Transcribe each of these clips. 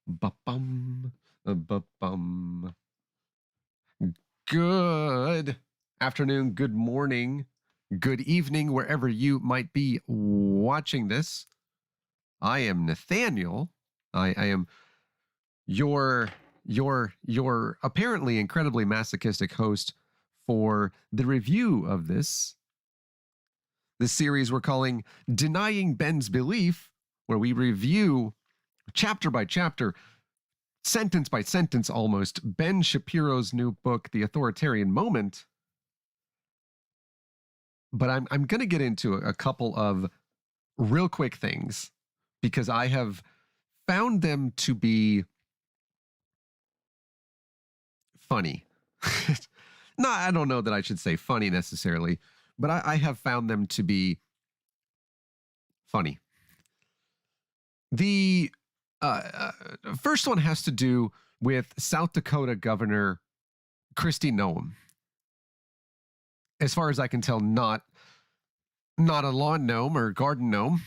Ba-bum, ba-bum. Good afternoon, good morning, good evening, wherever you might be watching this. I am Nathaniel. I am your apparently incredibly masochistic host for the review of this series we're calling Denying Ben's Belief, where we review chapter by chapter, sentence by sentence almost, Ben Shapiro's new book, The Authoritarian Moment. But I'm going to get into a couple of real quick things because I have found them to be funny. No, I don't know that I should say funny necessarily, but I have found them to be funny. The first one has to do with South Dakota Governor Kristi Noem. As far as I can tell, not a lawn gnome or garden gnome,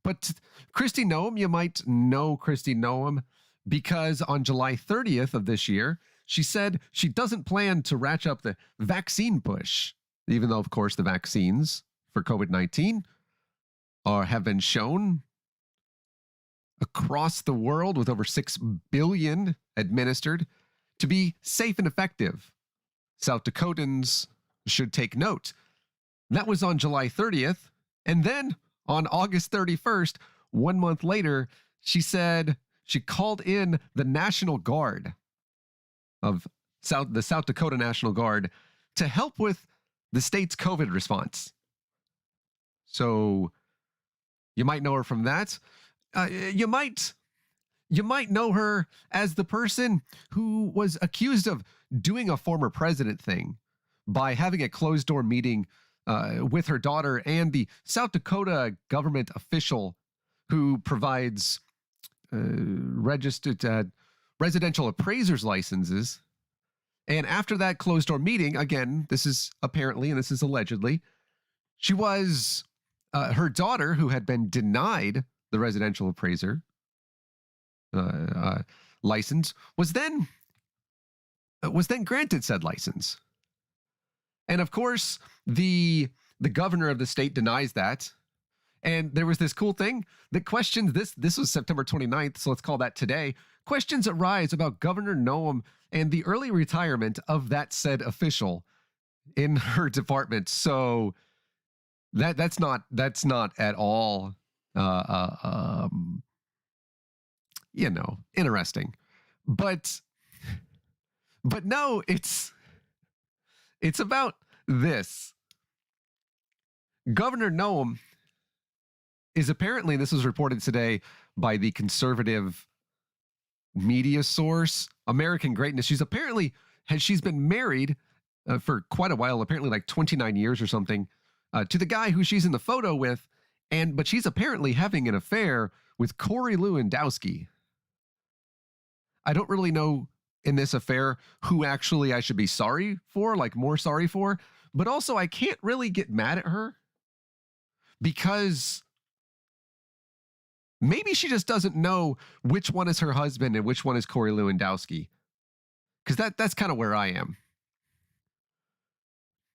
but Kristi Noem. You might know Kristi Noem because on July 30th of this year, she said she doesn't plan to ratchet up the vaccine push, even though, of course, the vaccines for COVID-19 have been shown across the world with over 6 billion administered to be safe and effective. South Dakotans should take note. That was on July 30th. And then on August 31st, 1 month later, she said she called in the National Guard of the South Dakota National Guard to help with the state's COVID response. So you might know her from that. You might know her as the person who was accused of doing a former president thing by having a closed door meeting with her daughter and the South Dakota government official who provides registered residential appraisers licenses. And after that closed door meeting, again, this is apparently, and this is allegedly, she was her daughter, who had been denied the residential appraiser license, was then granted said license. And of course, the governor of the state denies that. And there was this cool thing that questions this was September 29th, so let's call that today. Questions arise about Governor Noem and the early retirement of that said official in her department. So that's not at all interesting. But no, it's about this. Governor Noem is apparently, this was reported today by the conservative media source, American Greatness. She's been married for quite a while, apparently like 29 years or something, to the guy who she's in the photo with. But she's apparently having an affair with Corey Lewandowski. I don't really know in this affair who actually I should be sorry for, like more sorry for, but also I can't really get mad at her because maybe she just doesn't know which one is her husband and which one is Corey Lewandowski. Because that's kind of where I am.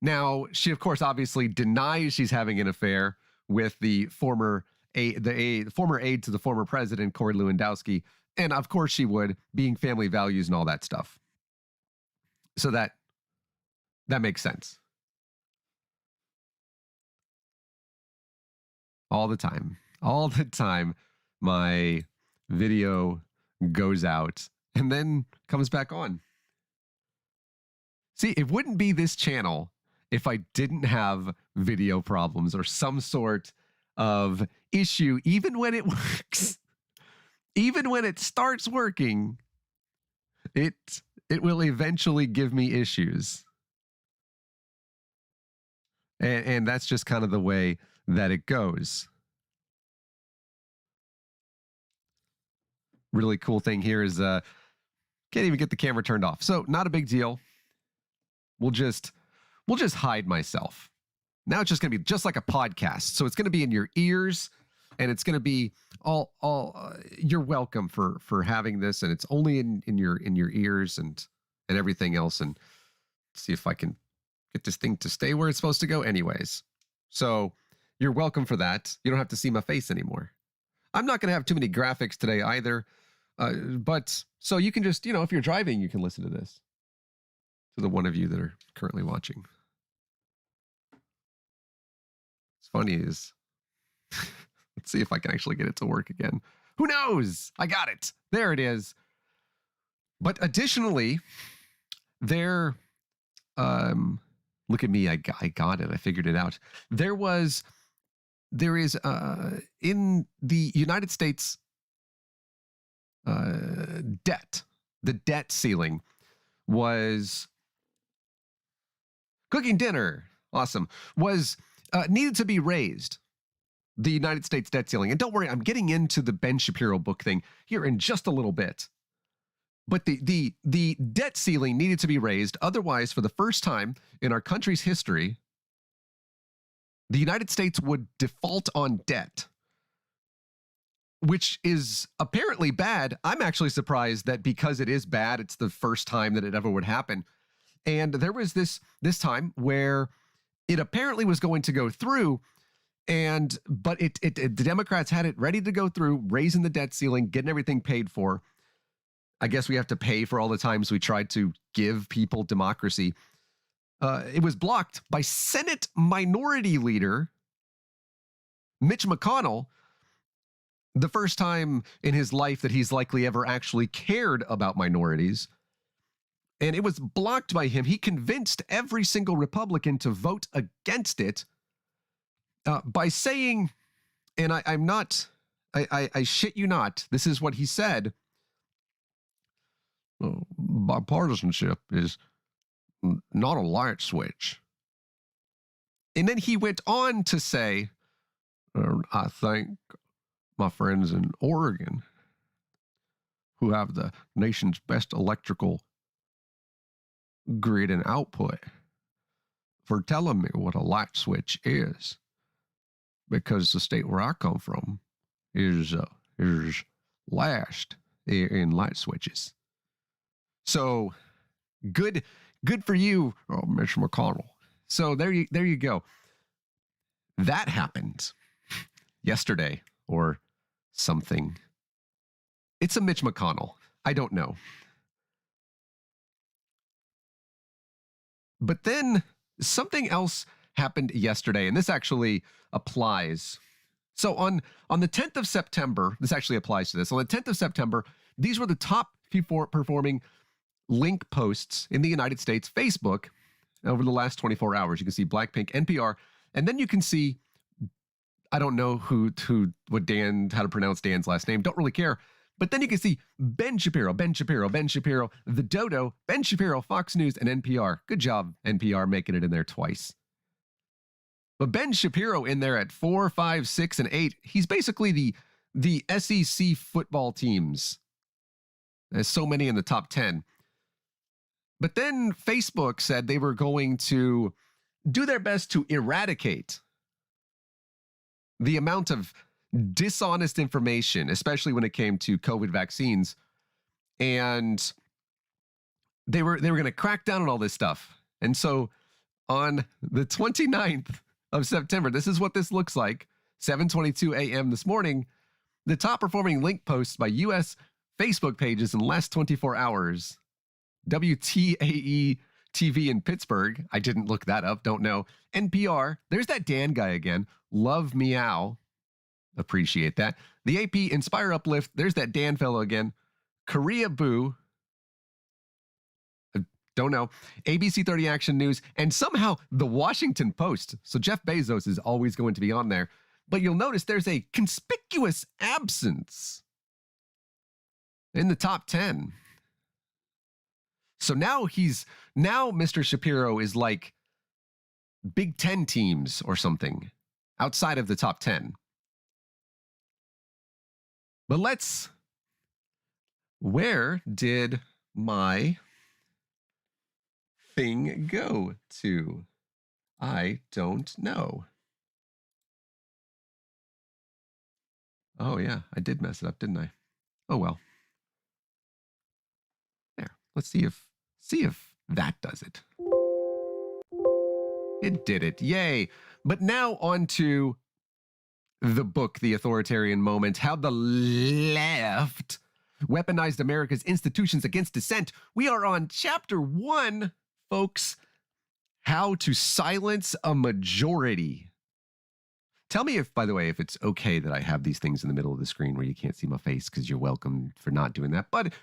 Now, she, of course, obviously denies she's having an affair with the former aide to the former president, Corey Lewandowski. And of course she would, being family values and all that stuff. So that makes sense. All the time, my video goes out and then comes back on. See, it wouldn't be this channel if I didn't have video problems or some sort of issue, even when it works. Even when it starts working, it will eventually give me issues. And that's just kind of the way that it goes. Really cool thing here is can't even get the camera turned off. So not a big deal. We'll just hide myself. Now it's just going to be just like a podcast. So it's going to be in your ears and it's going to be you're welcome for having this, and it's only in your ears and everything else. And see if I can get this thing to stay where it's supposed to go. Anyways, so you're welcome for that. You don't have to see my face anymore. I'm not going to have too many graphics today either, but so you can just, if you're driving, you can listen to this. To the one of you that are currently watching. What's funny is, let's see if I can actually get it to work again. Who knows? I got it. There it is. But additionally, look at me. I got it. I figured it out. There is in the United States debt, the debt ceiling was cooking dinner. Awesome. Was needed to be raised. The United States debt ceiling. And don't worry, I'm getting into the Ben Shapiro book thing here in just a little bit. But the debt ceiling needed to be raised. Otherwise, for the first time in our country's history, the United States would default on debt, which is apparently bad. I'm actually surprised that because it is bad, it's the first time that it ever would happen. And there was this time where it apparently was going to go through, but the Democrats had it ready to go through, raising the debt ceiling, getting everything paid for. I guess we have to pay for all the times we tried to give people democracy. It was blocked by Senate Minority Leader Mitch McConnell, the first time in his life that he's likely ever actually cared about minorities. And it was blocked by him. He convinced every single Republican to vote against it by saying, and I shit you not, this is what he said. Bipartisanship is not a light switch. And then he went on to say, I thank my friends in Oregon who have the nation's best electrical grid and output for telling me what a light switch is, because the state where I come from is last in light switches. So good for you, Mitch McConnell. So there you go. That happened yesterday or something. It's a Mitch McConnell. I don't know. But then something else happened yesterday, and this actually applies. So on the 10th of September, this actually applies to this. On the 10th of September, these were the top performing link posts in the United States Facebook over the last 24 hours. You can see Blackpink, NPR, and then you can see, I don't know how to pronounce Dan's last name, don't really care. But then you can see Ben Shapiro, The Dodo, Ben Shapiro, Fox News, and NPR. Good job, NPR, making it in there twice. But Ben Shapiro in there at 4, 5, 6, and 8. He's basically the SEC football teams. There's so many in the top 10. But then Facebook said they were going to do their best to eradicate the amount of dishonest information, especially when it came to COVID vaccines. And they were going to crack down on all this stuff. And so on the 29th of September, this is what this looks like, 7:22 a.m. this morning, the top performing link posts by U.S. Facebook pages in the last 24 hours. WTAE TV in Pittsburgh. I didn't look that up. Don't know. NPR. There's that Dan guy again. Love Meow. Appreciate that. The AP Inspire Uplift. There's that Dan fellow again. Korea Boo. Don't know. ABC 30 Action News. And somehow the Washington Post. So Jeff Bezos is always going to be on there. But you'll notice there's a conspicuous absence in the top 10. So now Mr. Shapiro is like Big Ten teams or something outside of the top 10. But where did my thing go to? I don't know. Oh yeah, I did mess it up, didn't I? Oh well. There. Let's see if that does it. It did it. Yay. But now on to the book, The Authoritarian Moment, how the left weaponized America's institutions against dissent. We are on chapter 1, folks. How to silence a majority. Tell me if, by the way, if it's okay that I have these things in the middle of the screen where you can't see my face, because you're welcome for not doing that. But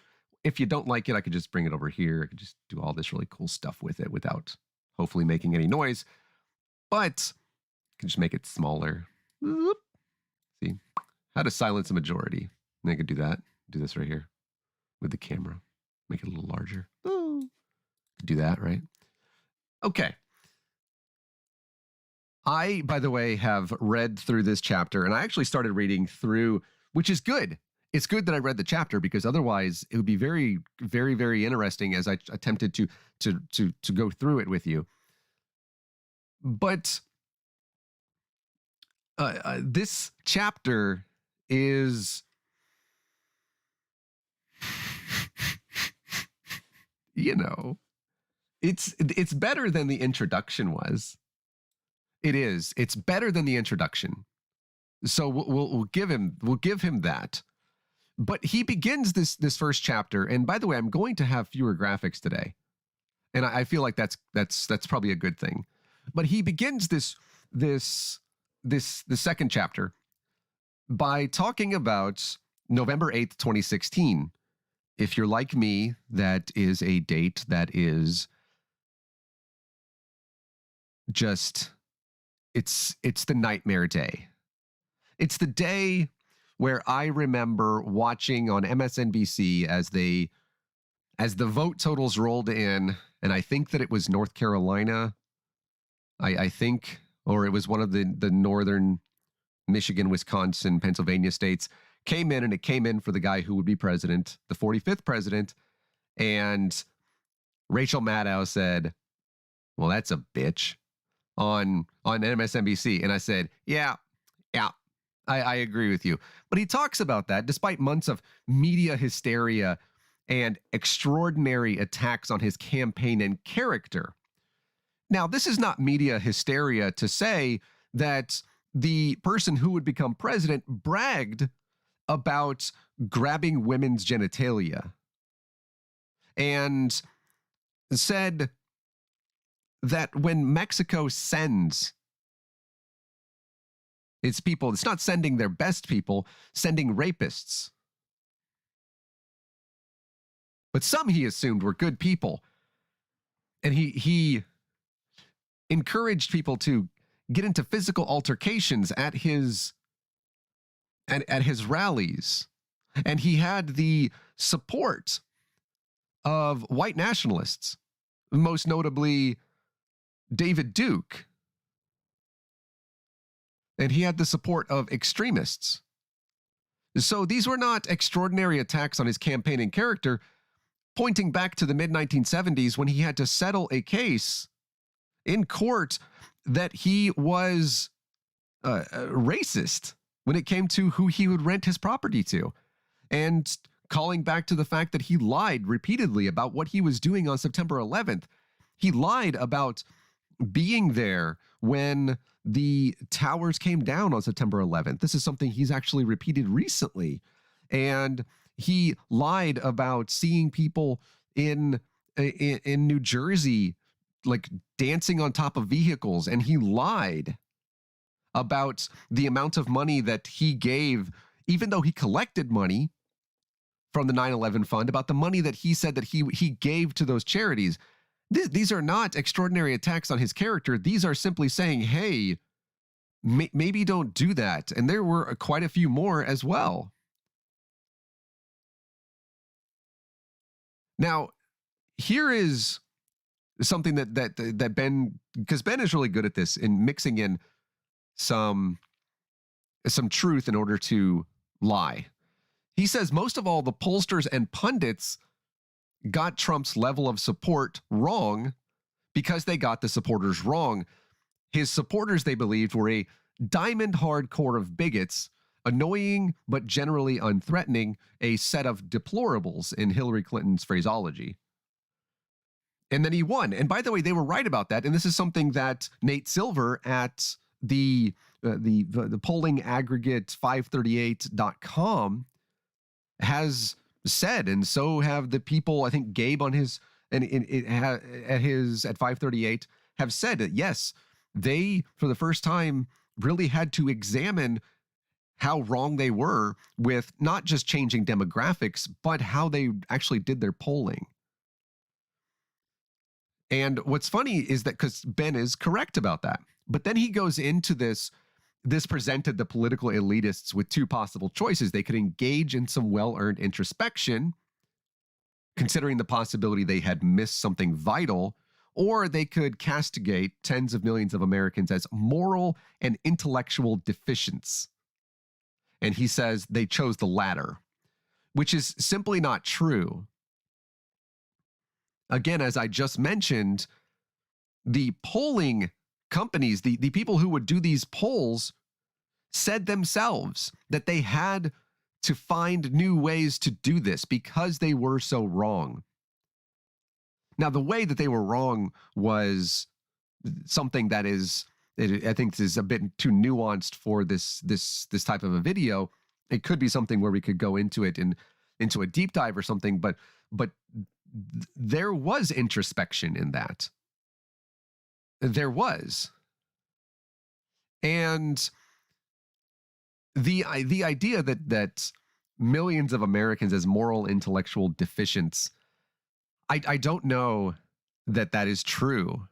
if you don't like it, I could just bring it over here. I could just do all this really cool stuff with it without hopefully making any noise. But I can just make it smaller. Whoop. See, how to silence a majority. And I could do that. Do this right here with the camera. Make it a little larger. Oh. Do that, right? Okay. I, by the way, have read through this chapter, and I actually started reading through, which is good. It's good that I read the chapter, because otherwise it would be very, very, very interesting as I attempted to go through it with you. But this chapter is, you know, it's better than the introduction was. It is. It's better than the introduction. So we'll give him that. But he begins this first chapter, and by the way, I'm going to have fewer graphics today, and I feel like that's probably a good thing. But he begins the second chapter by talking about November 8th, 2016. If you're like me, that is a date that is just, it's the nightmare day. It's the day where I remember watching on MSNBC as the vote totals rolled in, and I think that it was North Carolina, I think, or it was one of the northern Michigan, Wisconsin, Pennsylvania states, came in, and it came in for the guy who would be president, the 45th president, and Rachel Maddow said, well, that's a bitch, on MSNBC. And I said, yeah, I agree with you. But he talks about that despite months of media hysteria and extraordinary attacks on his campaign and character. Now, this is not media hysteria to say that the person who would become president bragged about grabbing women's genitalia and said that when Mexico sends its people, it's not sending their best people, sending rapists. But some, he assumed, were good people. And he encouraged people to get into physical altercations at his rallies. And he had the support of white nationalists, most notably David Duke. And he had the support of extremists. So these were not extraordinary attacks on his campaign and character, pointing back to the mid-1970s when he had to settle a case in court that he was racist when it came to who he would rent his property to, and calling back to the fact that he lied repeatedly about what he was doing on September 11th. He lied about being there when the towers came down on September 11th. This is something he's actually repeated recently. And he lied about seeing people in New Jersey like dancing on top of vehicles. And he lied about the amount of money that he gave, even though he collected money from the 9/11 fund, about the money that he said that he gave to those charities. These are not extraordinary attacks on his character. These are simply saying, hey, maybe don't do that. And there were quite a few more as well. Now, here is something that Ben, because Ben is really good at this, in mixing in some truth in order to lie. He says most of all, the pollsters and pundits got Trump's level of support wrong because they got the supporters wrong. His supporters, they believed, were a diamond hard core of bigots annoying but generally unthreatening, a set of deplorables in Hillary Clinton's phraseology. And then he won. And by the way, they were right about that. And this is something that Nate Silver at the polling aggregate 538.com has said. And so have the people, I think Gabe on his and at 538 have said that yes, they for the first time really had to examine how wrong they were with not just changing demographics, but how they actually did their polling. And what's funny is that because Ben is correct about that, but then he goes into this presented the political elitists with two possible choices. They could engage in some well-earned introspection, considering the possibility they had missed something vital, or they could castigate tens of millions of Americans as moral and intellectual deficients. And he says they chose the latter, which is simply not true. Again, as I just mentioned, the polling companies, the people who would do these polls, said themselves that they had to find new ways to do this because they were so wrong. Now, the way that they were wrong was something that is, I think, is a bit too nuanced for this type of a video. It could be something where we could go into it into a deep dive or something, but there was introspection in that. There was. And the idea that millions of Americans as moral intellectual deficients, I don't know that is true.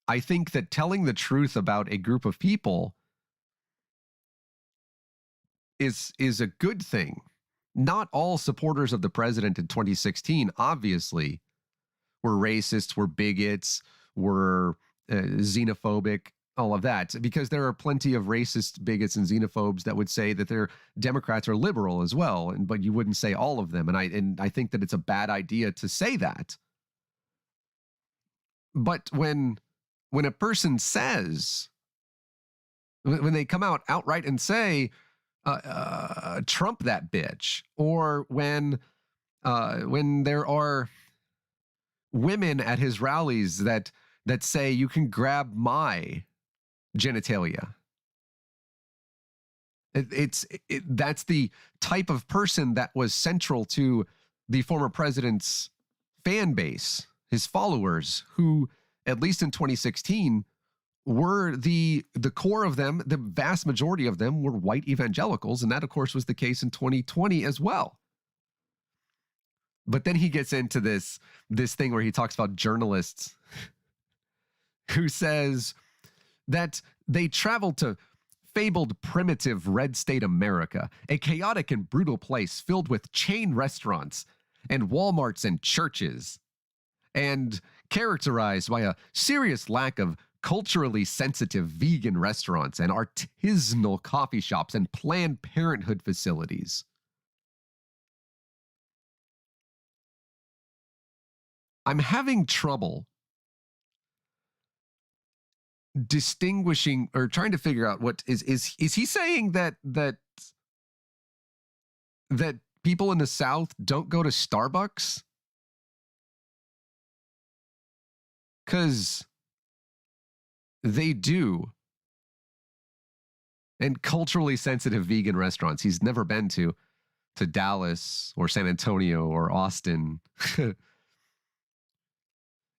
I think that telling the truth about a group of people is a good thing. Not all supporters of the president in 2016, obviously, were racists, were bigots, were xenophobic, all of that, because there are plenty of racist bigots and xenophobes that would say that their Democrats are liberal as well, but you wouldn't say all of them. And I think that it's a bad idea to say that. But when a person says, when they come out outright and say, Trump that bitch, or when there are women at his rallies that say you can grab my genitalia, that's the type of person that was central to the former president's fan base, his followers, who at least in 2016 were the core of them. The vast majority of them were white evangelicals, and that of course was the case in 2020 as well. But then he gets into this thing where he talks about journalists who says that they traveled to fabled primitive red state America, a chaotic and brutal place filled with chain restaurants and Walmarts and churches, and characterized by a serious lack of culturally sensitive vegan restaurants and artisanal coffee shops and Planned Parenthood facilities. I'm having trouble distinguishing or trying to figure out what is he saying that people in the South don't go to Starbucks? Because they do. And culturally sensitive vegan restaurants he's never been to Dallas or San Antonio or Austin,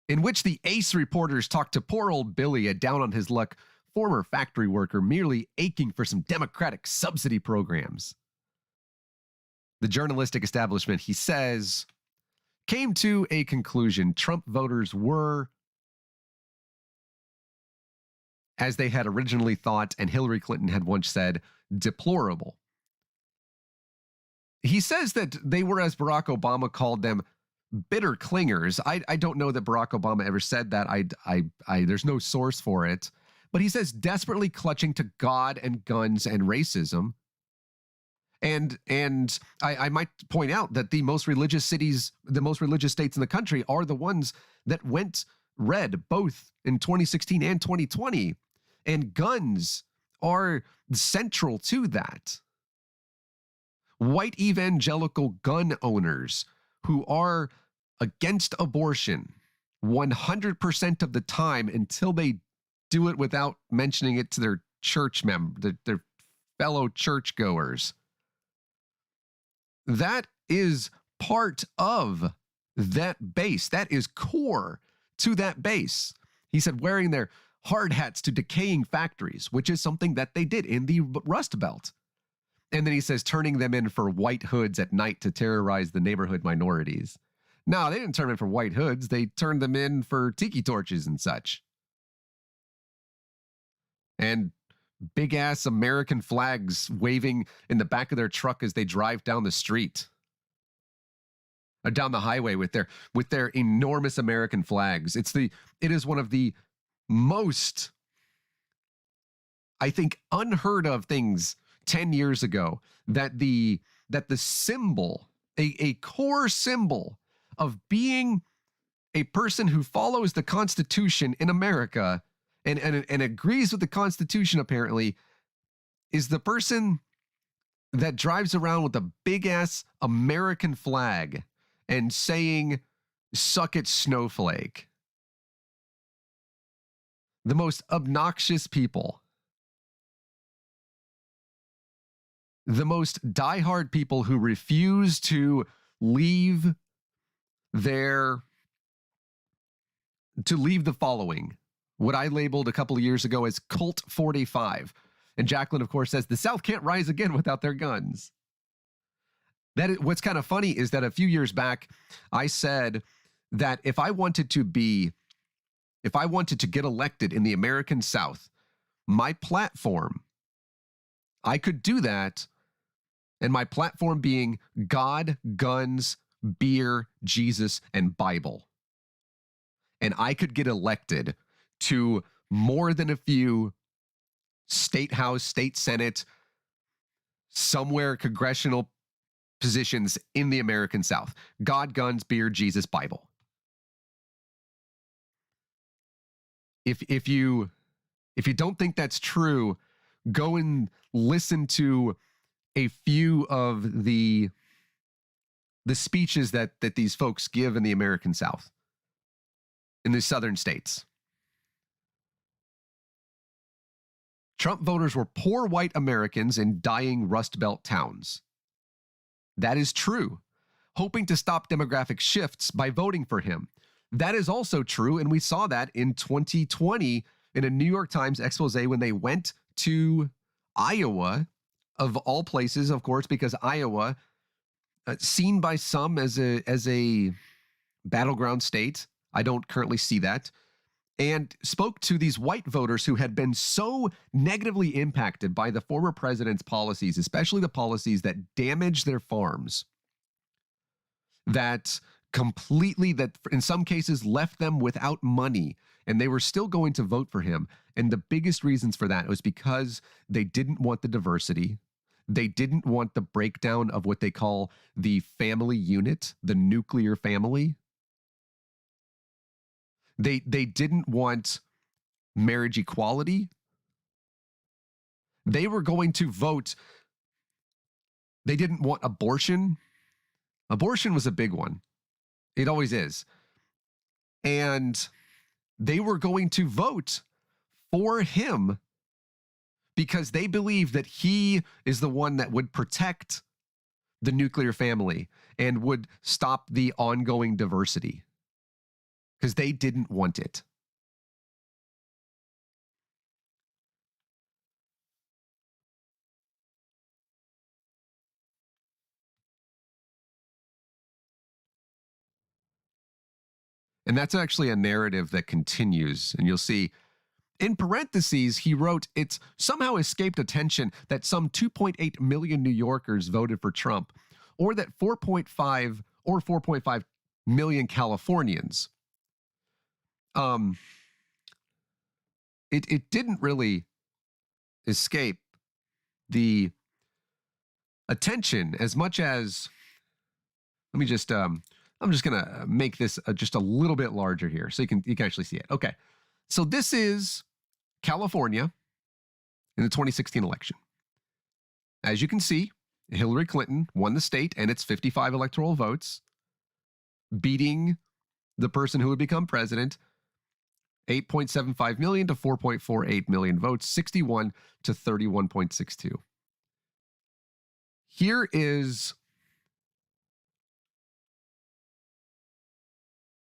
in which the Ace reporters talked to poor old Billy, a down-on-his-luck former factory worker merely aching for some democratic subsidy programs. The journalistic establishment, he says, came to a conclusion. Trump voters were, as they had originally thought, and Hillary Clinton had once said, deplorable. He says that they were, as Barack Obama called them, bitter clingers. I don't know that Barack Obama ever said that. There's no source for it. But he says desperately clutching to God and guns and racism. And I might point out that the most religious cities, the most religious states in the country are the ones that went red both in 2016 and 2020. And guns are central to that. White evangelical gun owners who are against abortion 100% of the time until they do it without mentioning it to their church their fellow churchgoers. That is part of that base. That is core to that base. He said wearing their hard hats to decaying factories, which is something that they did in the Rust Belt. And then he says turning them in for white hoods at night to terrorize the neighborhood minorities. No, they didn't turn them in for white hoods. They turned them in for tiki torches and such. And big-ass American flags waving in the back of their truck as they drive down the street. Or down the highway with their enormous American flags. It is one of the most, I think, unheard of things 10 years ago that the symbol, a core symbol of being a person who follows the Constitution in America and agrees with the Constitution, apparently, is the person that drives around with a big ass American flag and saying, "Suck it, snowflake." The most obnoxious people. The most diehard people who refuse to leave the following, what I labeled a couple of years ago as Cult 45. And Jacqueline, of course, says the South can't rise again without their guns. What's kind of funny is that a few years back, I said that if I wanted to get elected in the American South, my platform, I could do that. And my platform being God, guns, beer, Jesus, and Bible. And I could get elected to more than a few state house, state senate, somewhere congressional positions in the American South. God, guns, beer, Jesus, Bible. If you don't think that's true, go and listen to a few of the speeches that these folks give in the American South, in the southern states. Trump voters were poor white Americans in dying Rust Belt towns. That is true. Hoping to stop demographic shifts by voting for him. That is also true, and we saw that in 2020 in a New York Times expose when they went to Iowa, of all places, of course, because Iowa, seen by some as a battleground state. I don't currently see that. And spoke to these white voters who had been so negatively impacted by the former president's policies, especially the policies that damaged their farms, that in some cases left them without money, and they were still going to vote for him. And the biggest reasons for that was because they didn't want the diversity. They didn't want the breakdown of what they call the family unit, the nuclear family. They didn't want marriage equality. They were going to vote. They didn't want abortion. Abortion was a big one. It always is. And they were going to vote for him because they believe that he is the one that would protect the nuclear family and would stop the ongoing diversity, because they didn't want it. And that's actually a narrative that continues. And you'll see in parentheses, he wrote, it's somehow escaped attention that some 2.8 million New Yorkers voted for Trump, or that 4.5 million Californians. It didn't really escape the attention as much as, let me just, I'm just going to make this just a little bit larger here so you can actually see it. Okay. So this is California. in the 2016 election. As you can see, Hillary Clinton won the state and its 55 electoral votes, beating the person who would become president, 8.75 million to 4.48 million votes, 61 to 31.62. Here is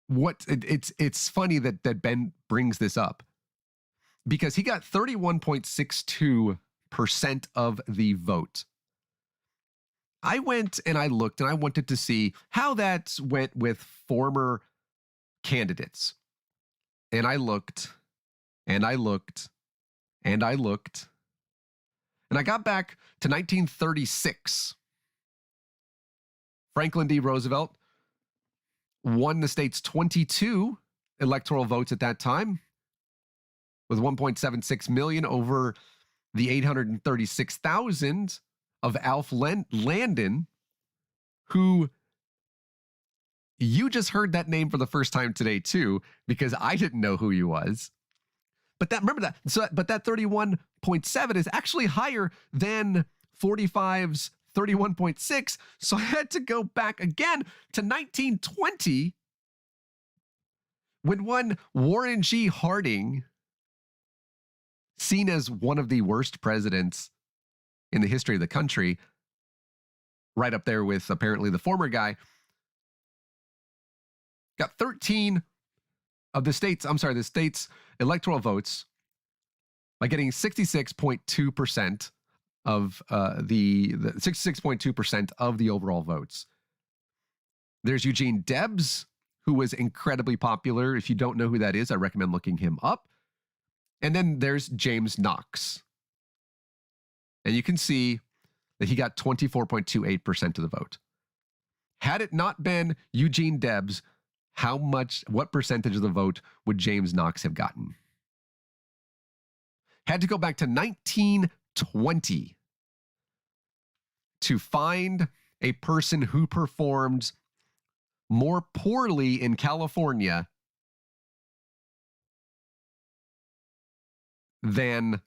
what it's funny that Ben brings this up, because he got 31.62% of the vote. I went and I looked and I wanted to see how that went with former candidates. And I looked and I looked and I looked, and I got back to 1936. Franklin D. Roosevelt won the state's 22 electoral votes at that time, with 1.76 million over the 836,000 of Alf Landon, who you just heard that name for the first time today too, because I didn't know who he was. But that, remember that. So, but that 31.7 is actually higher than 45's 31.6. So I had to go back again to 1920, when one Warren G. Harding, seen as one of the worst presidents in the history of the country, right up there with apparently the former guy, got 13 of the state's electoral votes by getting 66.2% of the 66.2% of the overall votes. There's Eugene Debs, who was incredibly popular. If you don't know who that is, I recommend looking him up. And then there's James Knox. And you can see that he got 24.28% of the vote. Had it not been Eugene Debs, what percentage of the vote would James Knox have gotten? Had to go back to 1920 to find a person who performed more poorly in California than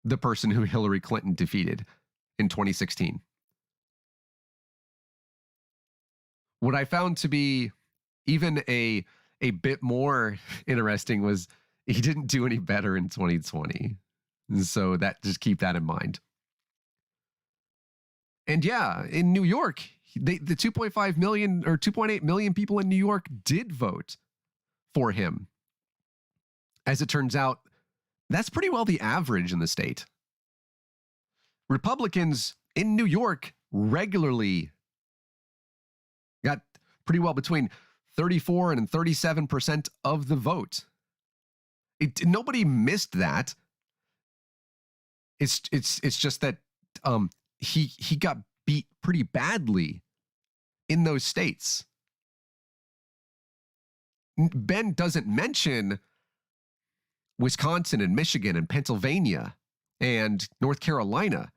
the person who Hillary Clinton defeated in 2016. What I found to be even a bit more interesting was he didn't do any better in 2020. So just keep that in mind. And yeah, in New York, the 2.5 million or 2.8 million people in New York did vote for him. As it turns out, that's pretty well the average in the state. Republicans in New York regularly got pretty well between 34 and 37% of the vote. Nobody missed that. It's just that he got beat pretty badly in those states. Ben doesn't mention Wisconsin and Michigan and Pennsylvania and North Carolina,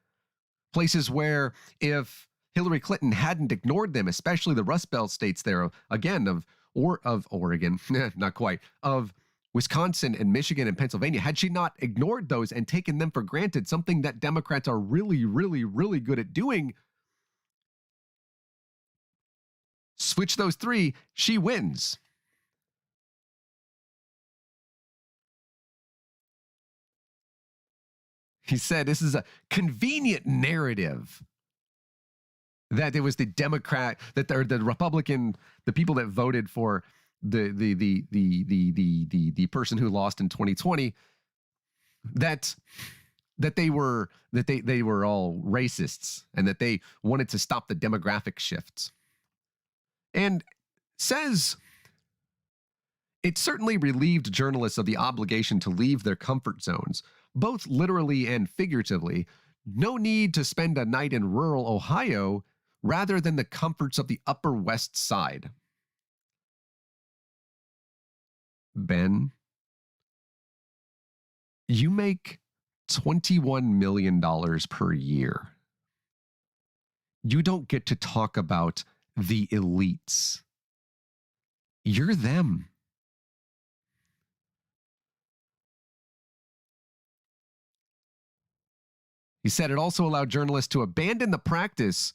places where if Hillary Clinton hadn't ignored them, especially the Rust Belt states there, again, of Oregon, not quite, of Wisconsin and Michigan and Pennsylvania, had she not ignored those and taken them for granted, something that Democrats are really, really, really good at doing, switch those three, she wins. He said this is a convenient narrative that it was the Democrat, that the Republican, the people that voted for the person who lost in 2020, that they were all racists and that they wanted to stop the demographic shifts. And says it certainly relieved journalists of the obligation to leave their comfort zones, both literally and figuratively. No need to spend a night in rural Ohio rather than the comforts of the Upper West Side. Ben, you make $21 million per year. You don't get to talk about the elites. You're them. He said it also allowed journalists to abandon the practice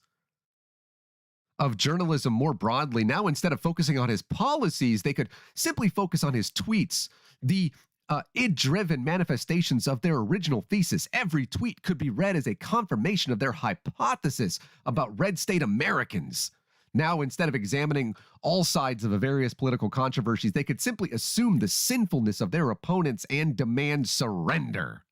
of journalism more broadly. Now, instead of focusing on his policies, they could simply focus on his tweets, the id-driven manifestations of their original thesis. Every tweet could be read as a confirmation of their hypothesis about red state Americans. Now, instead of examining all sides of the various political controversies, they could simply assume the sinfulness of their opponents and demand surrender.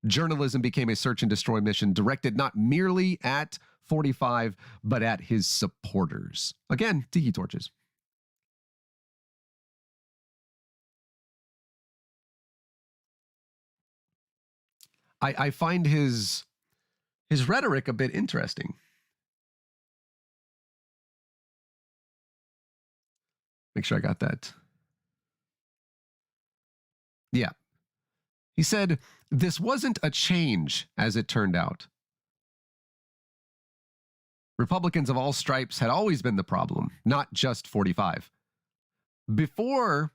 Journalism became a search and destroy mission directed not merely at 45, but at his supporters. Again, tiki torches. I find his rhetoric a bit interesting. Make sure I got that. Yeah. He said, this wasn't a change, as it turned out. Republicans of all stripes had always been the problem, not just 45. Before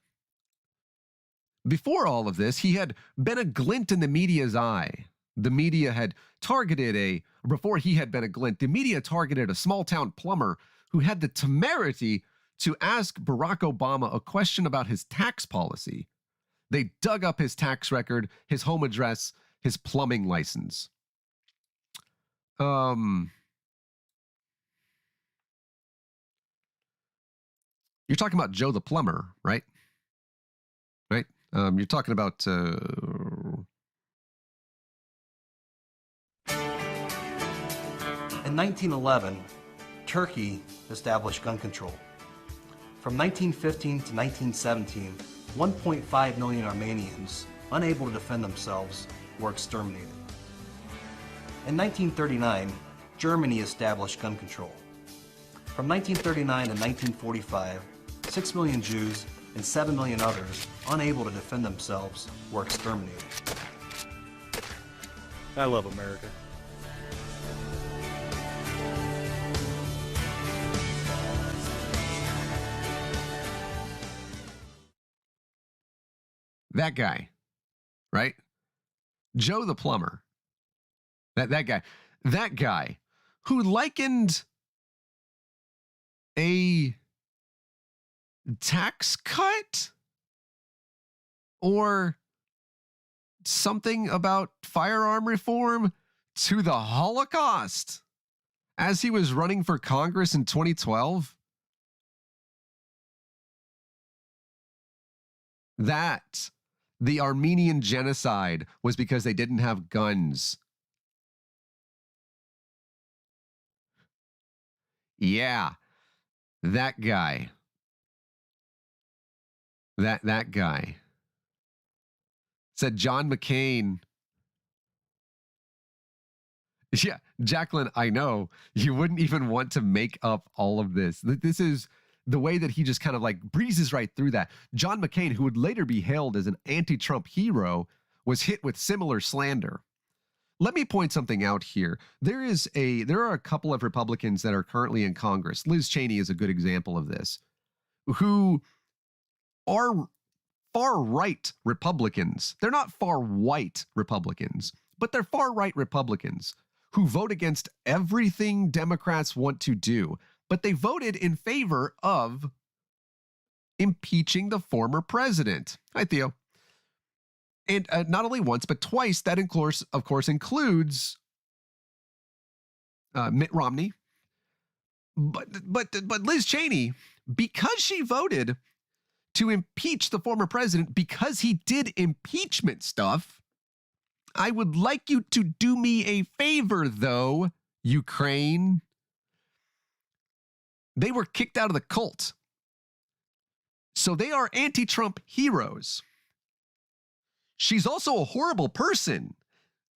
all of this, he had been a glint in the media's eye. The media had targeted before he had been a glint, the media targeted a small-town plumber who had the temerity to ask Barack Obama a question about his tax policy. They dug up his tax record, his home address, his plumbing license. You're talking about Joe the plumber, right? Right? You're talking about... In 1911, Turkey established gun control. From 1915 to 1917, 1.5 million Armenians, unable to defend themselves, were exterminated. In 1939, Germany established gun control. From 1939 to 1945, 6 million Jews and 7 million others, unable to defend themselves, were exterminated. I love America. That guy, right? Joe the plumber. That guy who likened a tax cut or something about firearm reform to the Holocaust as he was running for Congress in 2012. That the Armenian genocide was because they didn't have guns. Yeah, that guy. That guy said John McCain. Yeah, Jacqueline, I know you wouldn't even want to make up all of this. This is the way that he just kind of like breezes right through that. John McCain, who would later be hailed as an anti-Trump hero, was hit with similar slander. Let me point something out here. There are a couple of Republicans that are currently in Congress. Liz Cheney is a good example of this, who are far-right Republicans. They're not far-white Republicans, but they're far-right Republicans who vote against everything Democrats want to do, but they voted in favor of impeaching the former president. Hi, Theo. And not only once, but twice. That, of course, includes Mitt Romney. But Liz Cheney, because she voted to impeach the former president, because he did impeachment stuff, I would like you to do me a favor, though, Ukraine. They were kicked out of the cult. So they are anti-Trump heroes. She's also a horrible person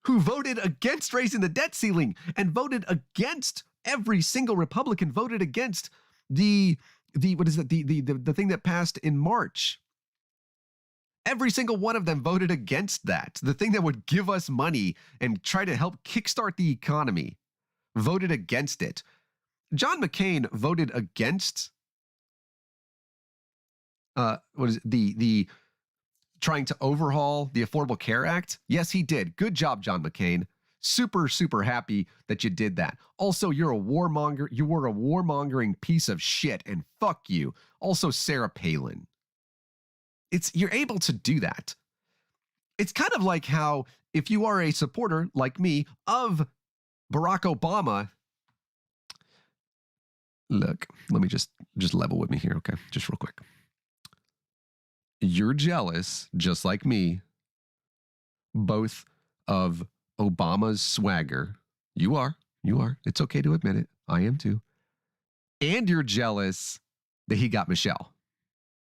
who voted against raising the debt ceiling and voted against every single Republican voted against the thing that passed in March. Every single one of them voted against that. The thing that would give us money and try to help kickstart the economy, voted against it. John McCain voted against the trying to overhaul the Affordable Care Act. Yes, he did. Good job, John McCain. super, super happy that you did that. Also, you're a warmonger. You were a warmongering piece of shit, and fuck you. Also, Sarah Palin. You're able to do that. It's kind of like how if you are a supporter like me of Barack Obama, look, let me just level with me here, okay? Just real quick. You're jealous, just like me, both of Obama's swagger. You are. It's okay to admit it. I am too. And you're jealous that he got Michelle,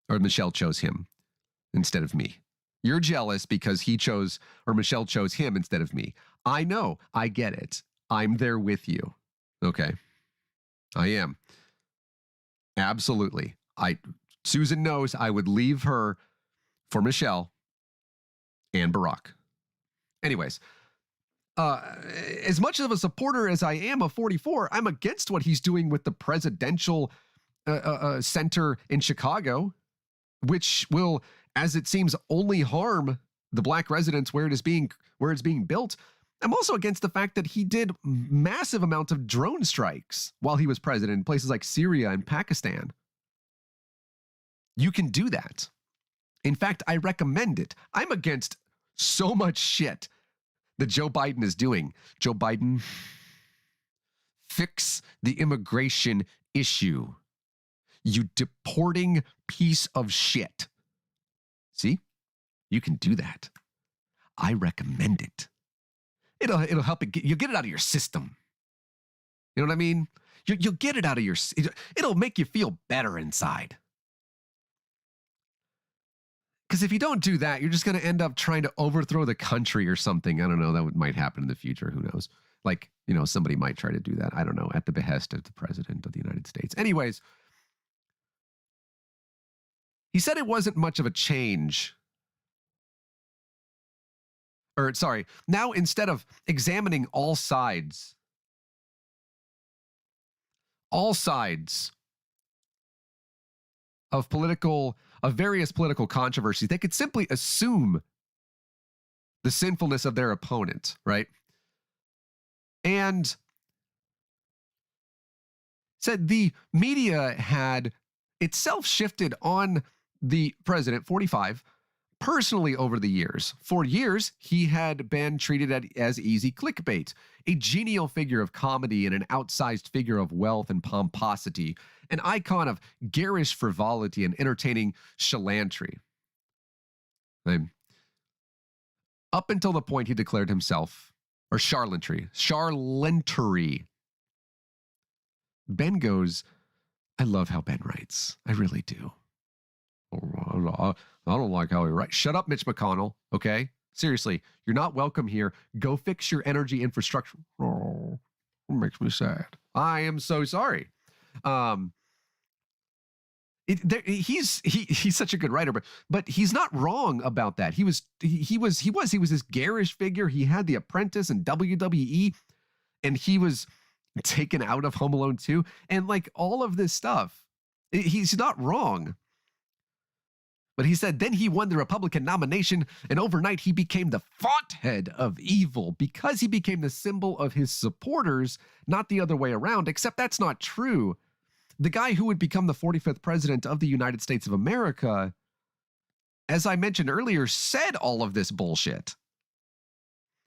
or Michelle chose him instead of me. You're jealous because he chose, or Michelle chose him instead of me. I know. I get it. I'm there with you. Okay. I am. Absolutely. Susan knows I would leave her for Michelle and Barack. Anyways, as much of a supporter as I am of 44, I'm against what he's doing with the presidential center in Chicago, which will, as it seems, only harm the black residents where it's being built. I'm also against the fact that he did massive amounts of drone strikes while he was president in places like Syria and Pakistan. You can do that. In fact, I recommend it. I'm against so much shit that Joe Biden is doing. Joe Biden, fix the immigration issue. You deporting piece of shit. See? You can do that. I recommend it. It'll help it. You'll get it out of your system. You know what I mean? You'll get it out of your. It'll make you feel better inside. Because if you don't do that, you're just going to end up trying to overthrow the country or something. I don't know. That might happen in the future. Who knows? Like, somebody might try to do that. I don't know. At the behest of the president of the United States. Anyways, he said it wasn't much of a change. Or, sorry, now instead of examining all sides of various political controversies, they could simply assume the sinfulness of their opponent, right? And said the media had itself shifted on the president, 45, personally over the years. For years, he had been treated as easy clickbait, a genial figure of comedy and an outsized figure of wealth and pomposity, an icon of garish frivolity and entertaining chalantry. Up until the point he declared himself, or charlantry. Ben goes, I love how Ben writes. I really do. I don't like how he writes. Shut up, Mitch McConnell. Okay? Seriously, you're not welcome here. Go fix your energy infrastructure. Oh, it makes me sad. I am so sorry. He's such a good writer, but he's not wrong about that. He was this garish figure. He had The Apprentice and WWE, and he was taken out of Home Alone 2, and like all of this stuff. He's not wrong. But he said then he won the Republican nomination, and overnight he became the fonthead of evil because he became the symbol of his supporters, not the other way around, except that's not true. The guy who would become the 45th president of the United States of America, as I mentioned earlier, said all of this bullshit.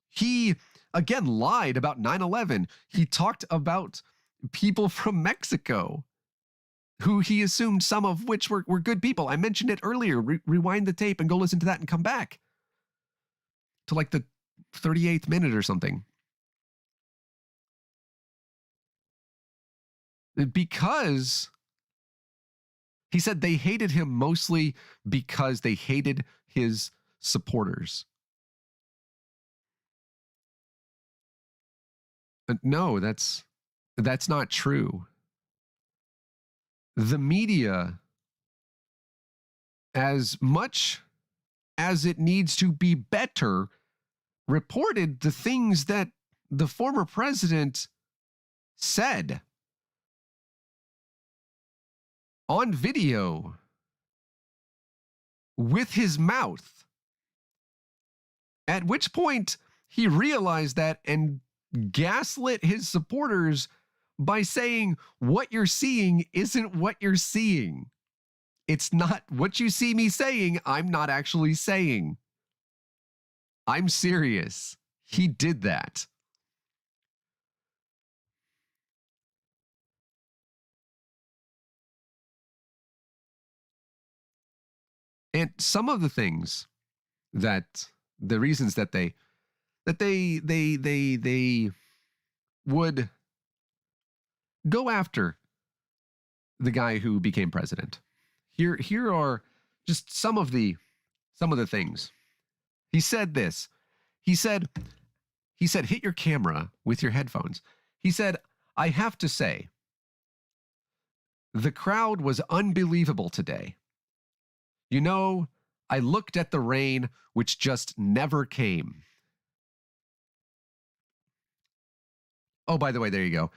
He, again, lied about 9/11. He talked about people from Mexico, who he assumed some of which were good people. I mentioned it earlier. Rewind the tape and go listen to that and come back to like the 38th minute or something. Because he said they hated him mostly because they hated his supporters. No, that's not true. The media, as much as it needs to be better, reported the things that the former president said on video with his mouth. At which point he realized that and gaslit his supporters by saying, what you're seeing isn't what you're seeing. It's not what you see me saying, I'm not actually saying. I'm serious. He did that. And some of the things that the reasons that they would go after the guy who became president. Here are just some of the things. He said this. He said, hit your camera with your headphones. He said, I have to say, the crowd was unbelievable today. You know, I looked at the rain, which just never came. Oh, by the way, there you go.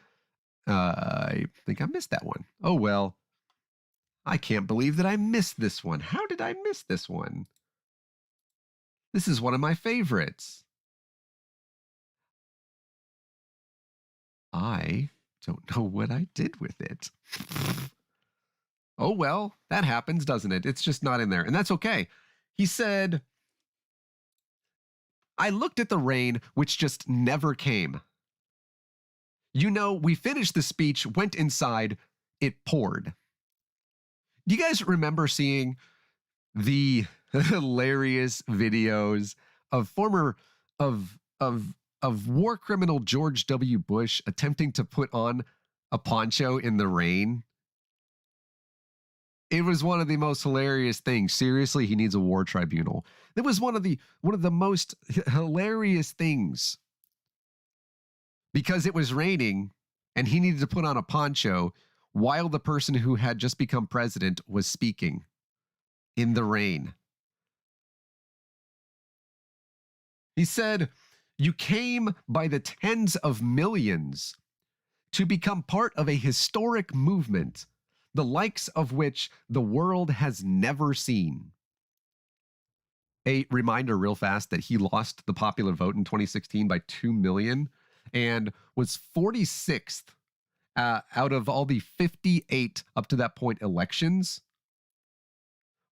I think I missed that one. Oh, well. I can't believe that I missed this one. How did I miss this one? This is one of my favorites. I don't know what I did with it. Oh, well, that happens, doesn't it? It's just not in there. And that's okay. He said, I looked at the rain, which just never came. You know, we finished the speech, went inside, it poured. Do you guys remember seeing the hilarious videos of war criminal George W. Bush attempting to put on a poncho in the rain? It was one of the most hilarious things. Seriously, he needs a war tribunal. It was one of the most hilarious things because it was raining and he needed to put on a poncho while the person who had just become president was speaking in the rain. He said, you came by the tens of millions to become part of a historic movement, the likes of which the world has never seen. A reminder real fast that he lost the popular vote in 2016 by 2 million and was 46th out of all the 58 up to that point elections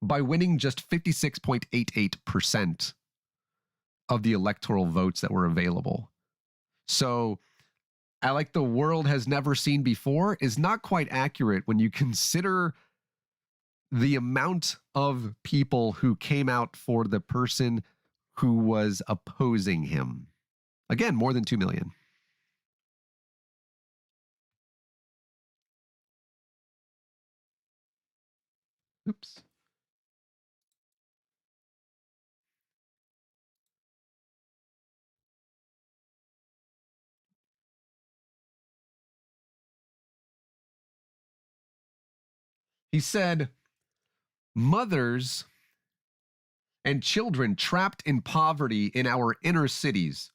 by winning just 56.88% of the electoral votes that were available. So I like the world has never seen before is not quite accurate when you consider the amount of people who came out for the person who was opposing him. Again, more than 2 million. Oops. He said, mothers and children trapped in poverty in our inner cities,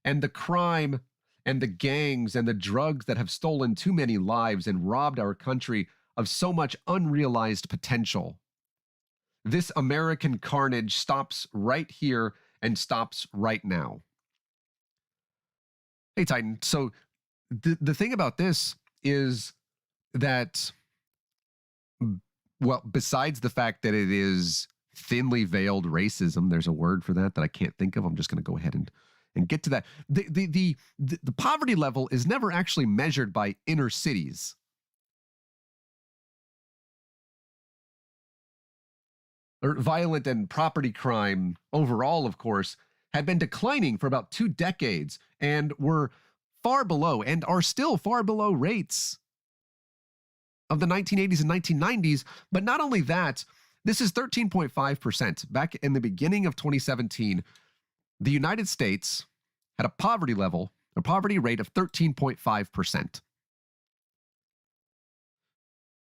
and the crime and the gangs and the drugs that have stolen too many lives and robbed our country of so much unrealized potential. This American carnage stops right here and stops right now. Hey, Titan. So the thing about this is that, well, besides the fact that it is thinly veiled racism, there's a word for that I can't think of. I'm just going to go ahead and get to that. The poverty level is never actually measured by inner cities. Or violent and property crime overall, of course, had been declining for about 2 decades and were far below and are still far below rates of the 1980s and 1990s. But not only that, this is 13.5%. Back in the beginning of 2017, the United States had a poverty rate of 13.5%.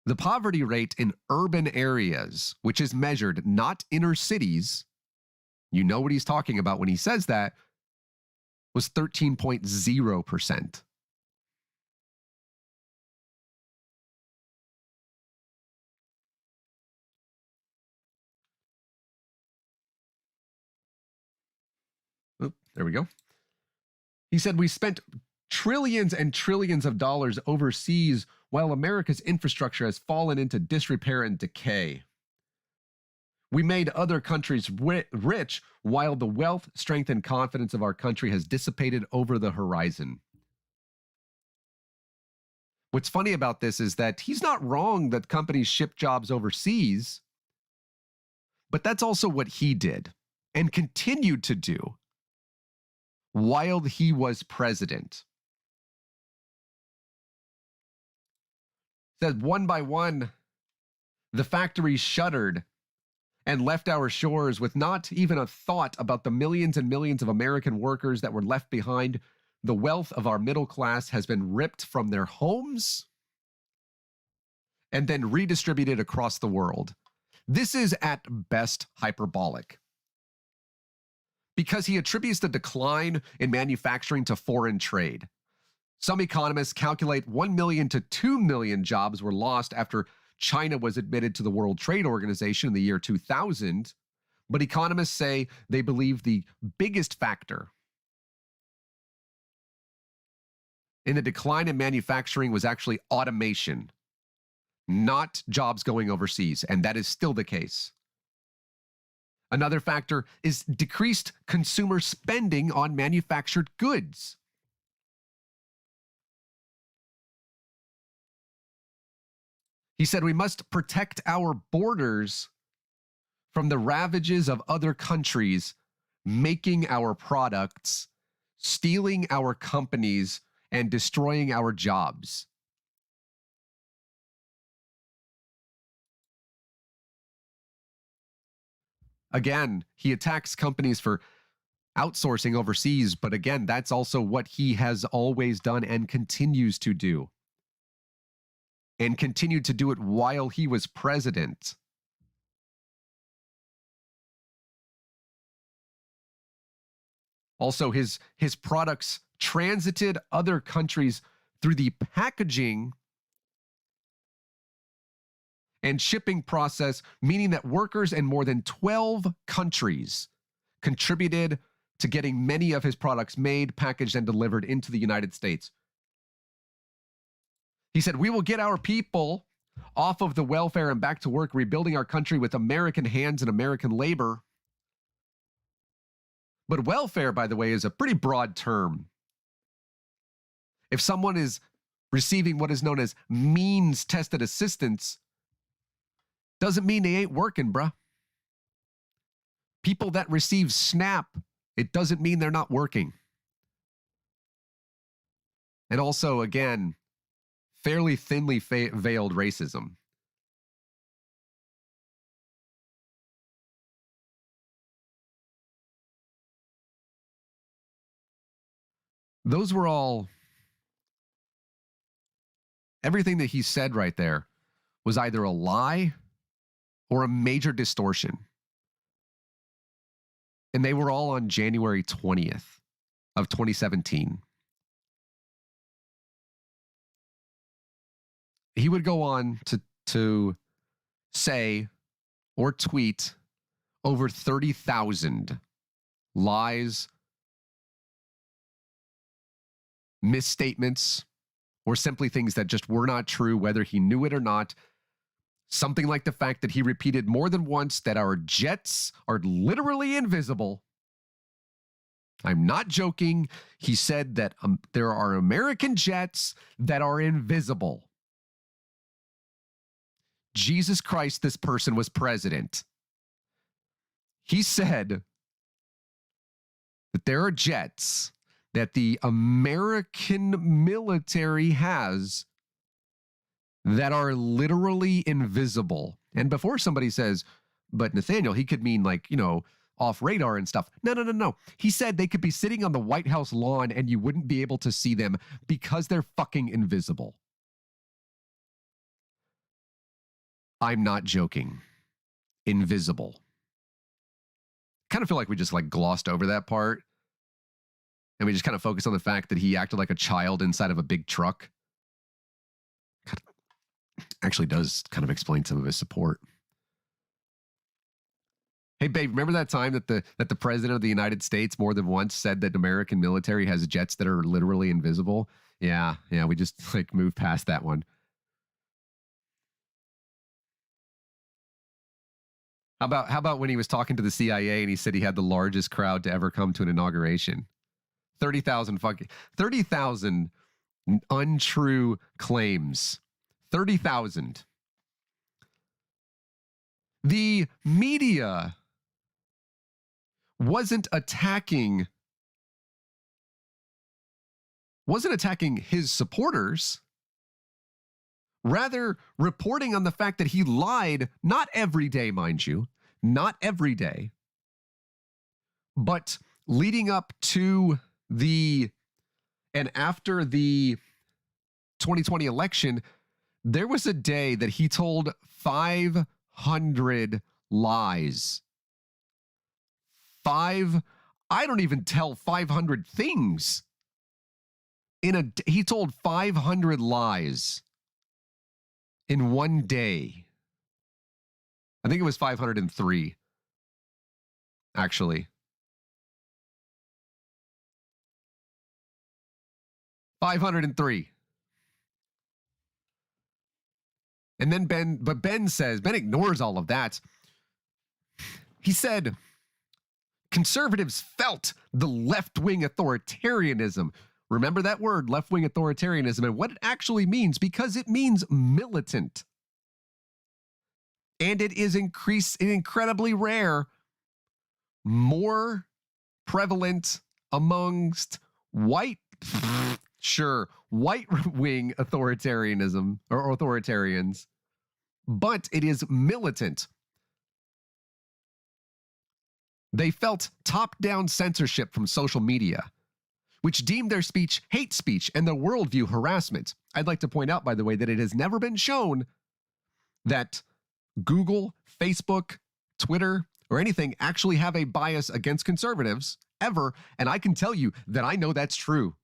The poverty rate in urban areas, which is measured not inner cities, you know what he's talking about when he says that, was 13.0%. Oop, there we go. He said, we spent trillions and trillions of dollars overseas while America's infrastructure has fallen into disrepair and decay. We made other countries rich while the wealth, strength, and confidence of our country has dissipated over the horizon. What's funny about this is that he's not wrong that companies ship jobs overseas, but that's also what he did and continued to do while he was president. Said one by one, the factories shuttered and left our shores with not even a thought about the millions and millions of American workers that were left behind. The wealth of our middle class has been ripped from their homes and then redistributed across the world. This is at best hyperbolic, because he attributes the decline in manufacturing to foreign trade. Some economists calculate 1 million to 2 million jobs were lost after China was admitted to the World Trade Organization in the year 2000, but economists say they believe the biggest factor in the decline in manufacturing was actually automation, not jobs going overseas, and that is still the case. Another factor is decreased consumer spending on manufactured goods. He said we must protect our borders from the ravages of other countries making our products, stealing our companies, and destroying our jobs. Again, he attacks companies for outsourcing overseas, but again, that's also what he has always done and continues to do. And continued to do it while he was president. Also, his products transited other countries through the packaging and shipping process, meaning that workers in more than 12 countries contributed to getting many of his products made, packaged, and delivered into the United States. He said, we will get our people off of the welfare and back to work, rebuilding our country with American hands and American labor. But welfare, by the way, is a pretty broad term. If someone is receiving what is known as means-tested assistance, doesn't mean they ain't working, bruh. People that receive SNAP, it doesn't mean they're not working. And also, again, fairly thinly veiled racism. Those were all, everything that he said right there was either a lie or a major distortion. And they were all on January 20th of 2017. He would go on to say or tweet over 30,000 lies, misstatements, or simply things that just were not true, whether he knew it or not. Something like the fact that he repeated more than once that our jets are literally invisible. I'm not joking. He said that there are American jets that are invisible. Jesus Christ, this person was president. He said that there are jets that the American military has that are literally invisible. And before somebody says, but Nathaniel, he could mean like, off radar and stuff. No. He said they could be sitting on the White House lawn and you wouldn't be able to see them because they're fucking invisible. I'm not joking. Invisible. Kind of feel like we just glossed over that part. And we just kind of focused on the fact that he acted like a child inside of a big truck. Actually does kind of explain some of his support. Hey, babe, remember that time that the president of the United States more than once said that American military has jets that are literally invisible? Yeah, we just like moved past that one. How about when he was talking to the CIA and he said he had the largest crowd to ever come to an inauguration? 30,000 untrue claims. 30,000. The media wasn't attacking his supporters, rather reporting on the fact that he lied, not every day, mind you, not every day, but leading up to and after the 2020 election, there was a day that he told 500 lies. I don't even tell 500 things. He told 500 lies in one day. I think it was 503, actually. 503. And then Ben ignores all of that. He said, conservatives felt the left-wing authoritarianism. Remember that word, left-wing authoritarianism, and what it actually means, because it means militant. And it is incredibly rare, more prevalent amongst white-wing authoritarianism or authoritarians, but it is militant. They felt top-down censorship from social media, which deemed their speech hate speech and their worldview harassment. I'd like to point out, by the way, that it has never been shown that Google, Facebook, Twitter, or anything actually have a bias against conservatives, ever. And I can tell you that I know that's true.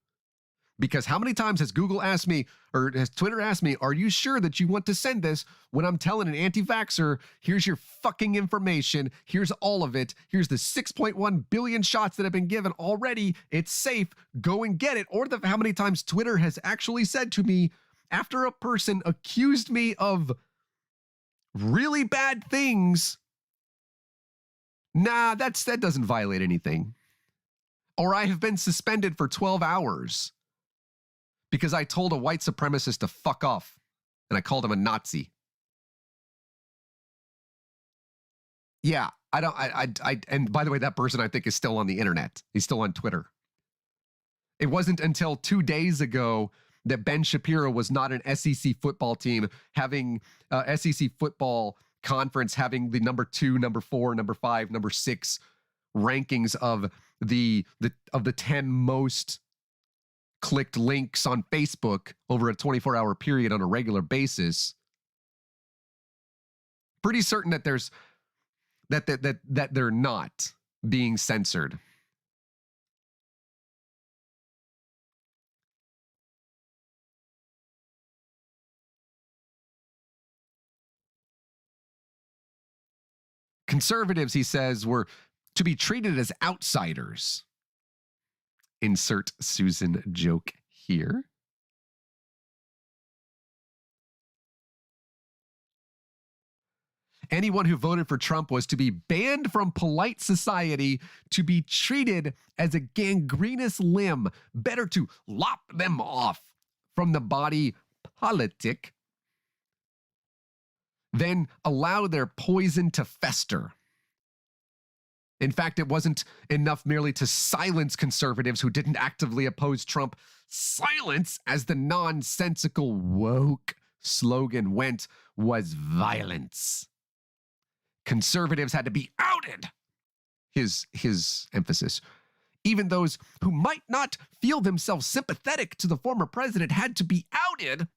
Because how many times has Google asked me, or has Twitter asked me, are you sure that you want to send this, when I'm telling an anti-vaxxer, here's your fucking information, here's all of it, here's the 6.1 billion shots that have been given already, it's safe, go and get it. Or how many times Twitter has actually said to me, after a person accused me of really bad things, nah, that doesn't violate anything. Or I have been suspended for 12 hours. Because I told a white supremacist to fuck off, and I called him a Nazi. Yeah, and by the way, that person I think is still on the internet. He's still on Twitter. It wasn't until 2 days ago that Ben Shapiro was not an SEC football team having SEC football conference having the number 2, number 4, number 5, number 6 rankings of the 10 most clicked links on Facebook over a 24-hour period on a regular basis. Pretty certain that that they're not being censored. Conservatives, he says, were to be treated as outsiders. Insert Susan joke here. Anyone who voted for Trump was to be banned from polite society, to be treated as a gangrenous limb, better to lop them off from the body politic than allow their poison to fester. In fact, it wasn't enough merely to silence conservatives who didn't actively oppose Trump. Silence, as the nonsensical woke slogan went, was violence. Conservatives had to be outed. His emphasis. Even those who might not feel themselves sympathetic to the former president had to be outed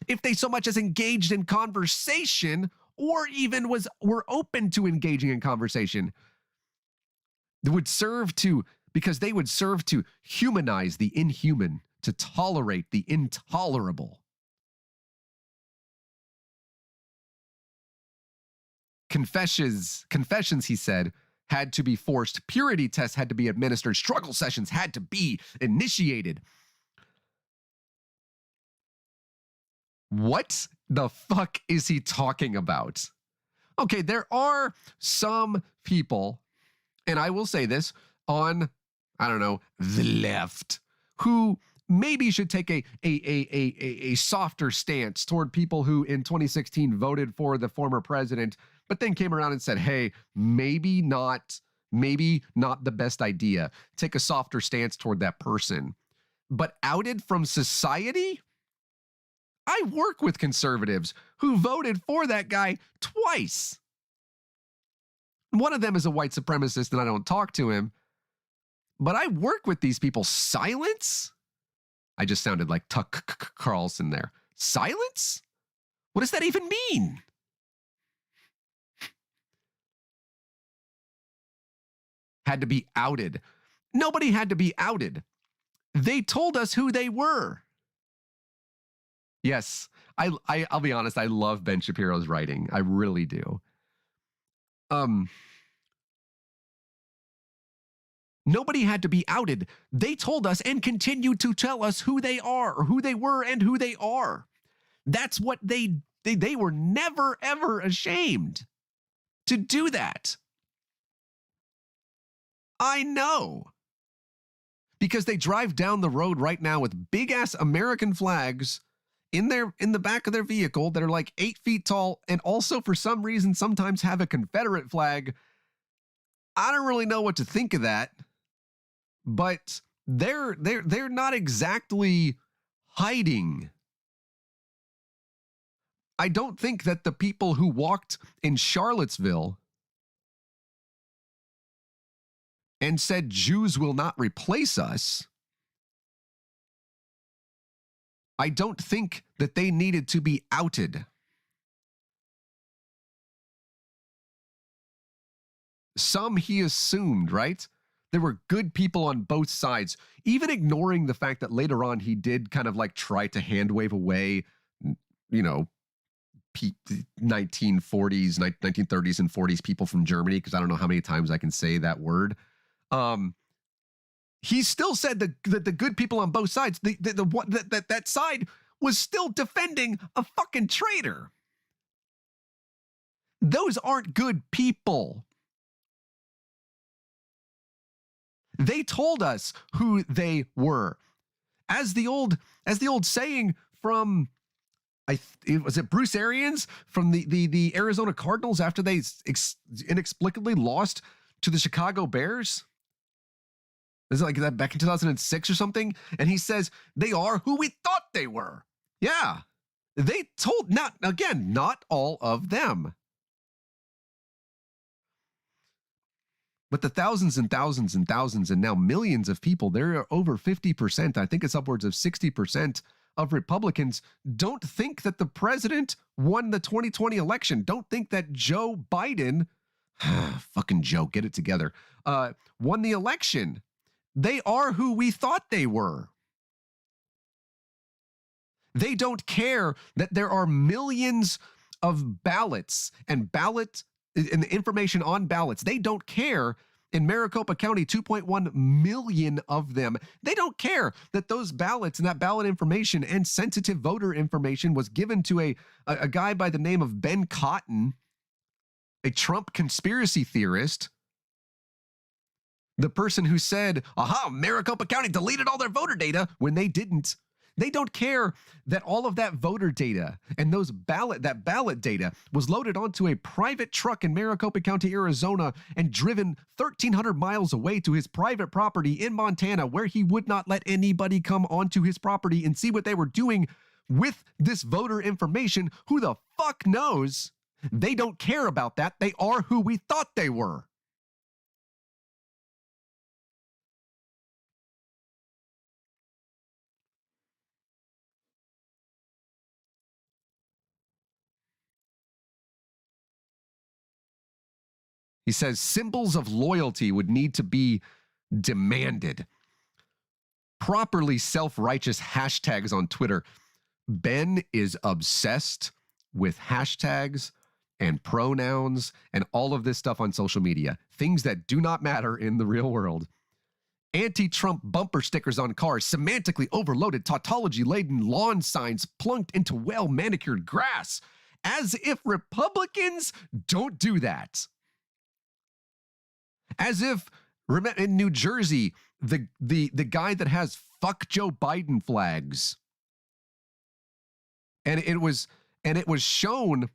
if they so much as engaged in conversation, or even were open to engaging in conversation. Because they would serve to humanize the inhuman, to tolerate the intolerable. confessions, he said, had to be forced. Purity tests had to be administered. Struggle sessions had to be initiated. What the fuck is he talking about? Okay, there are some people, and I will say this, on, I don't know, the left, who maybe should take a softer stance toward people who in 2016 voted for the former president, but then came around and said, hey, maybe not the best idea. Take a softer stance toward that person. But outed from society? I work with conservatives who voted for that guy twice. One of them is a white supremacist and I don't talk to him, but I work with these people. Silence? I just sounded like Tuck Carlson there. Silence? What does that even mean? Had to be outed. Nobody had to be outed. They told us who they were. Yes, I'll be honest, I love Ben Shapiro's writing. I really do. Nobody had to be outed. They told us and continue to tell us who they are, or who they were and who they are. That's what they were never, ever ashamed to do that. I know. Because they drive down the road right now with big ass American flags in the back of their vehicle that are like 8 feet tall, and also for some reason sometimes have a Confederate flag. I don't really know what to think of that, but they're not exactly hiding. I don't think that the people who walked in Charlottesville and said Jews will not replace us, I don't think that they needed to be outed. Some he assumed, right? There were good people on both sides, even ignoring the fact that later on he did kind of like try to hand wave away, 1940s, 1930s and 40s people from Germany, because I don't know how many times I can say that word. He still said that the good people on both sides, that side was still defending a fucking traitor. Those aren't good people. They told us who they were. As the old saying from, was it Bruce Arians from the Arizona Cardinals after they inexplicably lost to the Chicago Bears? Is it like that back in 2006 or something? And he says, they are who we thought they were. Yeah. They told, not all of them. But the thousands and thousands and thousands and now millions of people, there are over 50%, I think it's upwards of 60% of Republicans don't think that the president won the 2020 election. Don't think that Joe Biden, fucking Joe, get it together, won the election. They are who we thought they were. They don't care that there are millions of ballots and the information on ballots. They don't care. In Maricopa County, 2.1 million of them. They don't care that those ballots and that ballot information and sensitive voter information was given to a guy by the name of Ben Cotton, a Trump conspiracy theorist. The person who said, aha, Maricopa County deleted all their voter data when they didn't. They don't care that all of that voter data and that ballot data was loaded onto a private truck in Maricopa County, Arizona, and driven 1,300 miles away to his private property in Montana, where he would not let anybody come onto his property and see what they were doing with this voter information. Who the fuck knows? They don't care about that. They are who we thought they were. He says symbols of loyalty would need to be demanded. Properly self-righteous hashtags on Twitter. Ben is obsessed with hashtags and pronouns and all of this stuff on social media, things that do not matter in the real world. Anti-Trump bumper stickers on cars, semantically overloaded, tautology-laden lawn signs plunked into well-manicured grass, as if Republicans don't do that. As if in New Jersey, the guy that has "fuck Joe Biden" flags, and it was shown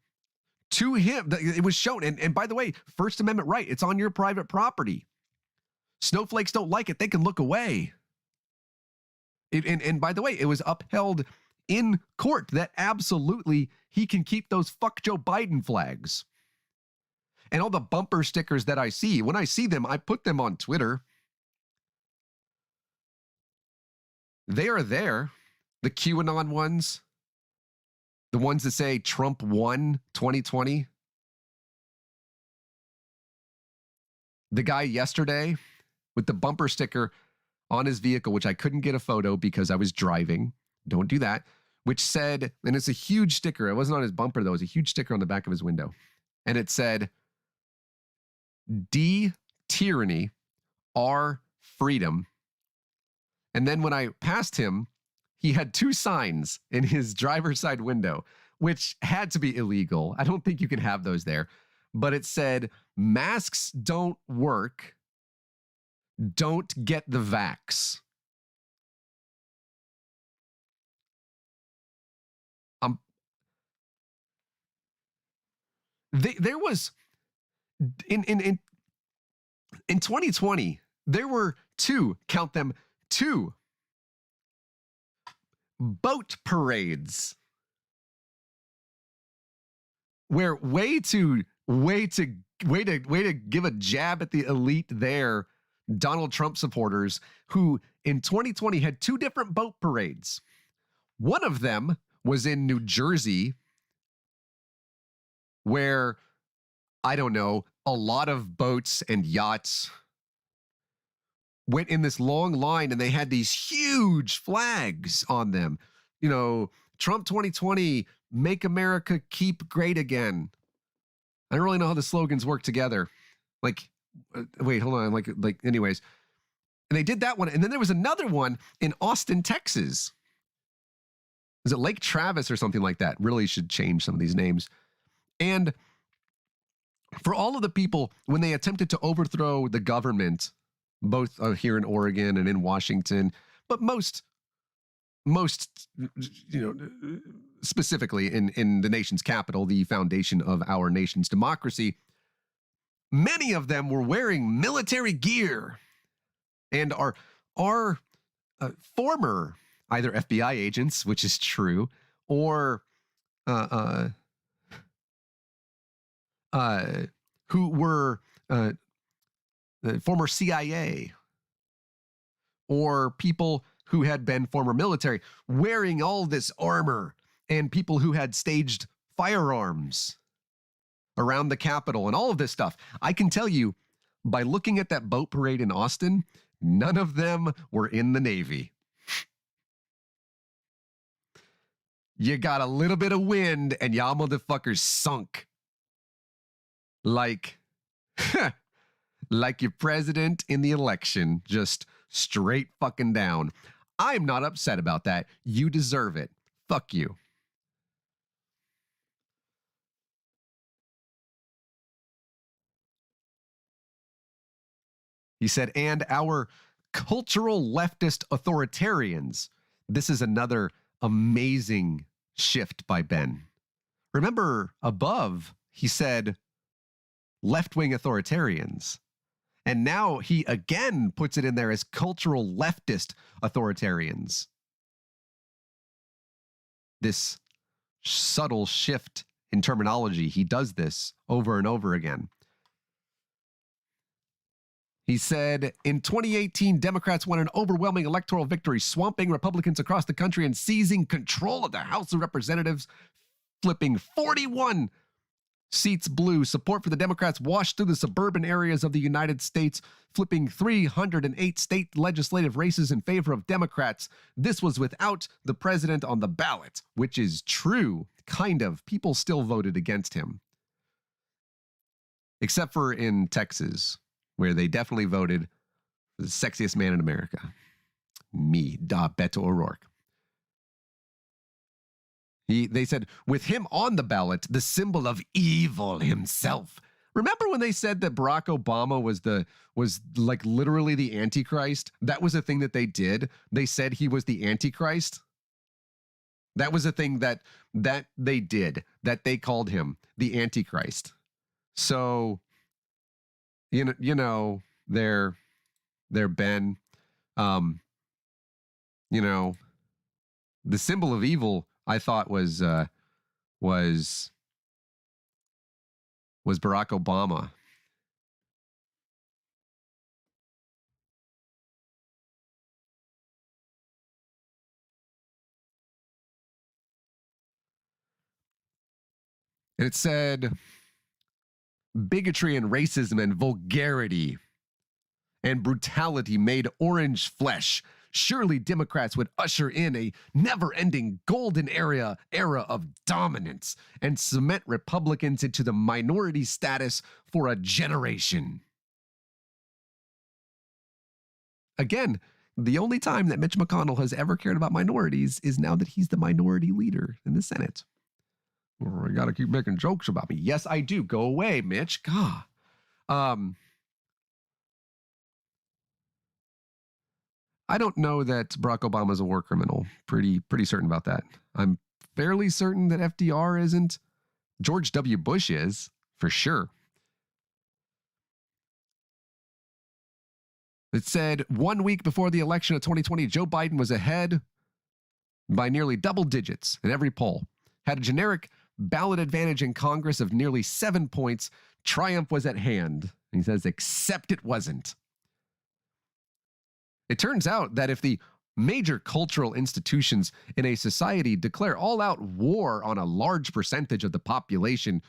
to him. It was shown, and by the way, First Amendment right, it's on your private property. Snowflakes don't like it, they can look away. And by the way, it was upheld in court that absolutely he can keep those "fuck Joe Biden" flags. And all the bumper stickers that I see, when I see them, I put them on Twitter. They are there. The QAnon ones, the ones that say Trump won 2020. The guy yesterday with the bumper sticker on his vehicle, which I couldn't get a photo because I was driving. Don't do that. Which said, and it's a huge sticker. It wasn't on his bumper, though. It was a huge sticker on the back of his window. And it said, D tyranny, R freedom. And then when I passed him, he had two signs in his driver's side window, which had to be illegal. I don't think you can have those there. But it said, masks don't work. Don't get the vax. There was in 2020, there were count them, two boat parades where way to give a jab at the elite there, Donald Trump supporters, who in 2020 had two different boat parades. One of them was in New Jersey, where, I don't know, a lot of boats and yachts went in this long line and they had these huge flags on them. You know, Trump 2020, make America keep great again. I don't really know how the slogans work together. Like, wait, hold on. Like, anyways. And they did that one. And then there was another one in Austin, Texas. Is it Lake Travis or something like that? Really should change some of these names. And for all of the people, when they attempted to overthrow the government, both here in Oregon and in Washington, but most, specifically in the nation's capital, the foundation of our nation's democracy, many of them were wearing military gear and are former either FBI agents, which is true, or who were former CIA, or people who had been former military, wearing all this armor, and people who had staged firearms around the Capitol and all of this stuff. I can tell you, by looking at that boat parade in Austin, none of them were in the Navy. You got a little bit of wind and y'all motherfuckers sunk. Like your president in the election, just straight fucking down. I'm not upset about that. You deserve it. Fuck you. He said, and our cultural leftist authoritarians. This is another amazing shift by Ben. Remember above, he said left-wing authoritarians. And now he again puts it in there as cultural leftist authoritarians. This subtle shift in terminology, he does this over and over again. He said, in 2018, Democrats won an overwhelming electoral victory, swamping Republicans across the country and seizing control of the House of Representatives, flipping 41 seats blue. Support for the Democrats washed through the suburban areas of the United States, flipping 308 state legislative races in favor of Democrats. This was without the president on the ballot, which is true, kind of. People still voted against him. except for in Texas, where they definitely voted for the sexiest man in America. Me, Beto O'Rourke. They said, with him on the ballot, the symbol of evil himself. Remember when they said that Barack Obama was like literally the Antichrist? That was a thing that they did. They said he was the Antichrist. That was a thing that they did, that they called him the Antichrist. So, you know, they're Ben, you know, the symbol of evil, I thought was Barack Obama. And it said bigotry and racism and vulgarity and brutality made orange flesh. Surely Democrats would usher in a never-ending golden era of dominance and cement Republicans into the minority status for a generation. Again, the only time that Mitch McConnell has ever cared about minorities is now that he's the minority leader in the Senate. Well, you got to keep making jokes about me. Yes, I do. Go away, Mitch. God. I don't know that Barack Obama is a war criminal. Pretty certain about that. I'm fairly certain that FDR isn't. George W. Bush is, for sure. It said 1 week before the election of 2020, Joe Biden was ahead by nearly double digits in every poll. Had a generic ballot advantage in Congress of nearly 7 points. Triumph was at hand. He says, except it wasn't. It turns out that if the major cultural institutions in a society declare all-out war on a large percentage of the population,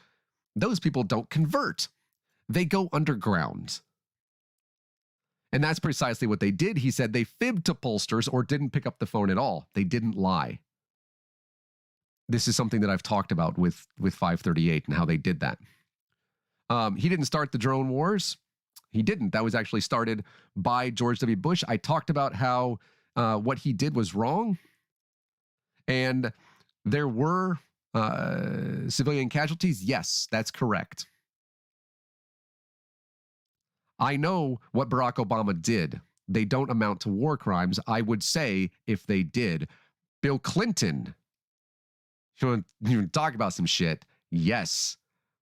those people don't convert. They go underground. And that's precisely what they did. He said they fibbed to pollsters or didn't pick up the phone at all. They didn't lie. This is something that I've talked about with 538 and how they did that. He didn't start the drone wars. He didn't. That was actually started by George W. Bush. I talked about how what he did was wrong. And there were civilian casualties. Yes, that's correct. I know what Barack Obama did. They don't amount to war crimes. I would say if they did. Bill Clinton, you want to talk about some shit? Yes,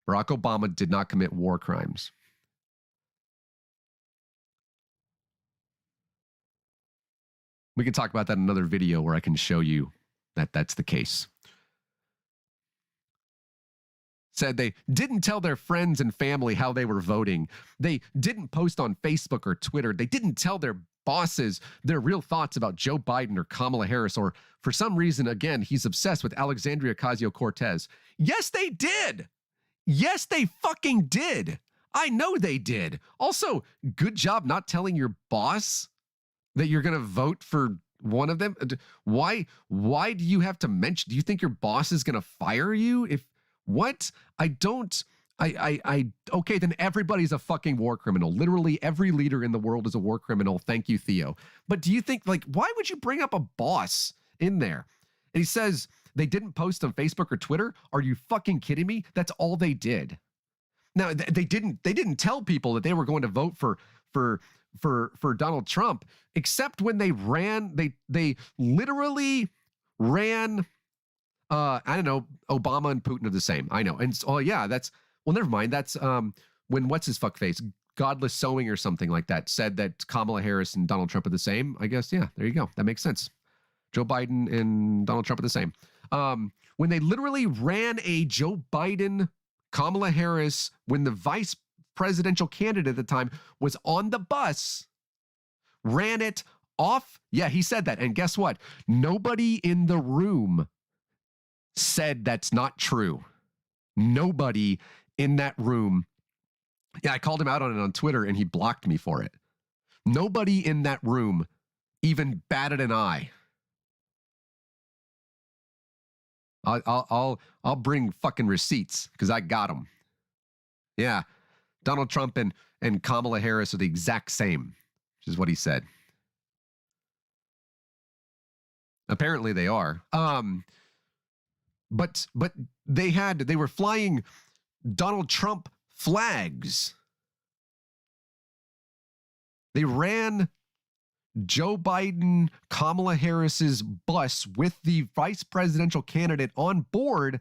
Barack Obama did not commit war crimes. We can talk about that in another video where I can show you that that's the case. Said they didn't tell their friends and family how they were voting. They didn't post on Facebook or Twitter. They didn't tell their bosses their real thoughts about Joe Biden or Kamala Harris, or for some reason, again, he's obsessed with Alexandria Ocasio-Cortez. Yes, they did. Yes, they fucking did. I know they did. Also, good job not telling your boss that you're going to vote for one of them. Why do you have to mention? Do you think your boss is going to fire you? What? Okay, then everybody's a fucking war criminal. Literally every leader in the world is a war criminal. Thank you, Theo. But do you think, like, why would you bring up a boss in there? And he says they didn't post on Facebook or Twitter. Are you fucking kidding me? That's all they did. Now, they didn't tell people that they were going to vote for Donald Trump, except when they ran, they literally ran, I don't know, Obama and Putin are the same. I know. And so, yeah, well, never mind. That's when what's his fuck face, Godless Sewing or something like that, said that Kamala Harris and Donald Trump are the same. I guess, yeah, there you go. That makes sense. Joe Biden and Donald Trump are the same. When they literally ran a Joe Biden, Kamala Harris, when the vice presidential candidate at the time was on the bus, ran it off. Yeah, he said that. And guess what? Nobody in the room said that's not true. Nobody in that room. Yeah, I called him out on it on Twitter and he blocked me for it. Nobody in that room even batted an eye. I'll bring fucking receipts because I got them. Yeah. Donald Trump and Kamala Harris are the exact same, which is what he said. Apparently they are. But they were flying Donald Trump flags. They ran Joe Biden, Kamala Harris's bus with the vice presidential candidate on board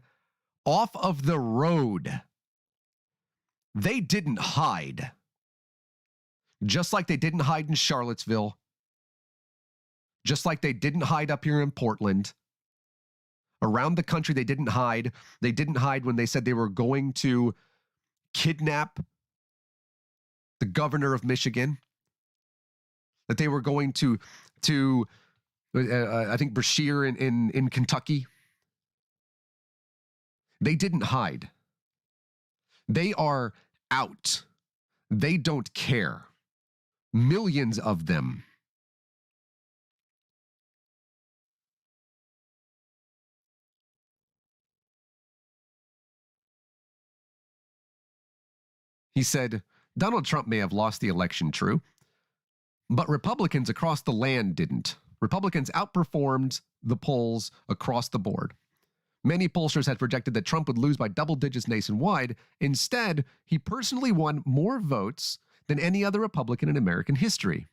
off of the road. They didn't hide. Just like they didn't hide in Charlottesville. Just like they didn't hide up here in Portland. Around the country, they didn't hide. They didn't hide when they said they were going to kidnap the governor of Michigan. That they were going to I think, Brashear in Kentucky. They didn't hide. They are out. They don't care. Millions of them. He said, Donald Trump may have lost the election, true, but Republicans across the land didn't. Republicans outperformed the polls across the board. Many pollsters had projected that Trump would lose by double digits nationwide. Instead, he personally won more votes than any other Republican in American history.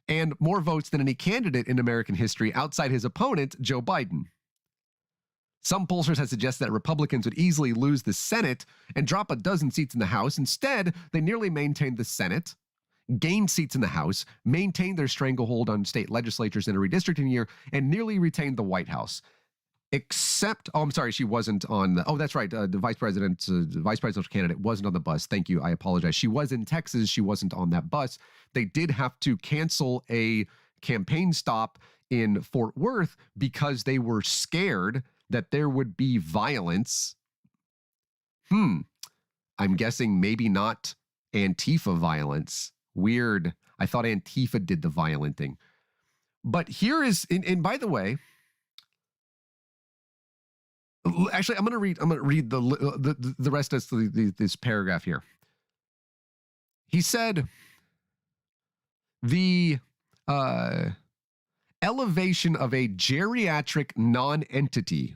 And more votes than any candidate in American history outside his opponent, Joe Biden. Some pollsters had suggested that Republicans would easily lose the Senate and drop a dozen seats in the House. Instead, they nearly maintained the Senate, gained seats in the House, maintained their stranglehold on state legislatures in a redistricting year, and nearly retained the White House. Except, I'm sorry, she wasn't on the, that's right, the vice presidential candidate wasn't on the bus. Thank you, I apologize. She was in Texas, she wasn't on that bus. They did have to cancel a campaign stop in Fort Worth because they were scared that there would be violence. I'm guessing maybe not Antifa violence. Weird. I thought Antifa did the violenting. But here is, and by the way, actually, I'm going to read the rest of this paragraph here. He said, the elevation of a geriatric non-entity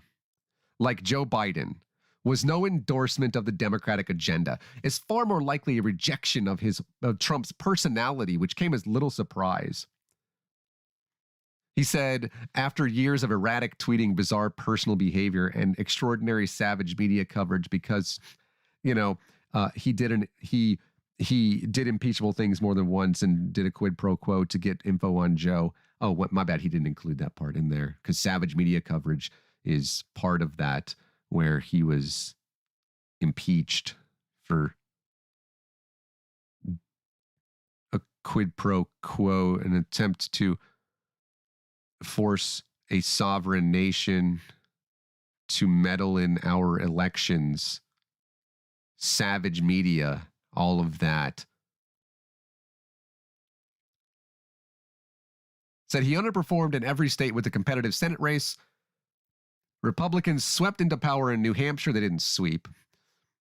like Joe Biden was no endorsement of the Democratic agenda. It's far more likely a rejection of Trump's personality, which came as little surprise. He said, after years of erratic tweeting, bizarre personal behavior, and extraordinary savage media coverage, because, he did impeachable things more than once and did a quid pro quo to get info on Joe. Oh, my bad. He didn't include that part in there because savage media coverage is part of that, where he was impeached for a quid pro quo, an attempt to force a sovereign nation to meddle in our elections, savage media, all of that. Said he underperformed in every state with a competitive Senate race. Republicans swept into power in New Hampshire. They didn't sweep,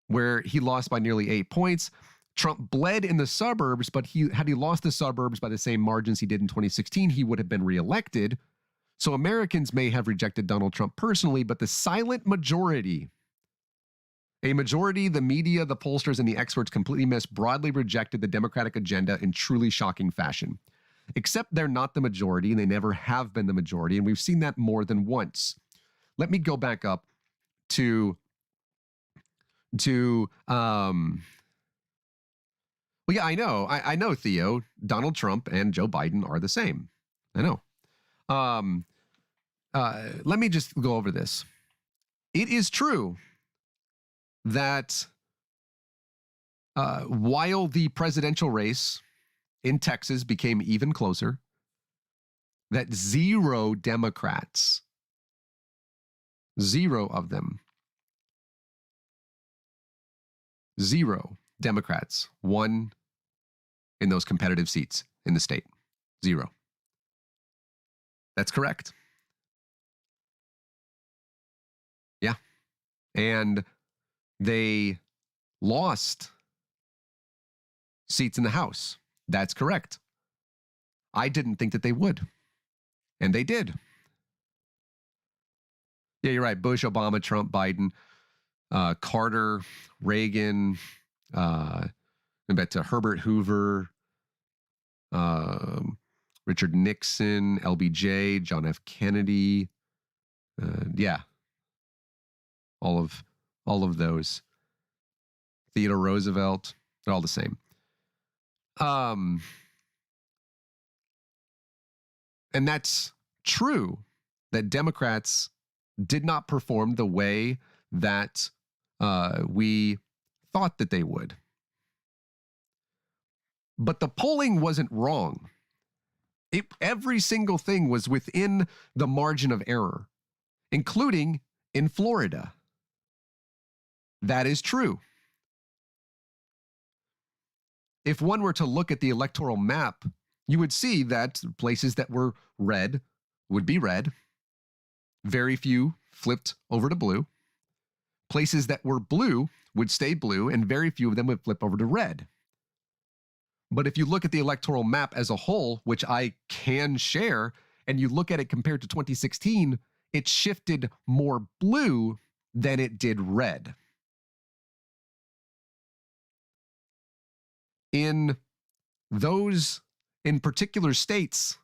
where he lost by nearly 8 points. Trump bled in the suburbs, but had he lost the suburbs by the same margins he did in 2016, he would have been reelected. So Americans may have rejected Donald Trump personally, but the silent majority, a majority, the media, the pollsters, and the experts completely missed, broadly rejected the Democratic agenda in truly shocking fashion. Except they're not the majority, and they never have been the majority, and we've seen that more than once. Let me go back up to well, yeah, I know, Theo. Donald Trump and Joe Biden are the same. I know. Let me just go over this. It is true that while the presidential race in Texas became even closer, that zero Democrats, zero of them, zero Democrats won in those competitive seats in the state. Zero. That's correct. Yeah. And they lost seats in the House. That's correct. I didn't think that they would. And they did. Yeah, you're right. Bush, Obama, Trump, Biden, Carter, Reagan, I bet to Herbert Hoover, Richard Nixon, LBJ, John F. Kennedy. Yeah. All of those. Theodore Roosevelt. They're all the same. And that's true that Democrats did not perform the way that we thought that they would. But the polling wasn't wrong. Every single thing was within the margin of error, including in Florida. That is true. If one were to look at the electoral map, you would see that places that were red would be red. Very few flipped over to blue. Places that were blue would stay blue, and very few of them would flip over to red. But if you look at the electoral map as a whole, which I can share, and you look at it compared to 2016, it shifted more blue than it did red. In those in particular states,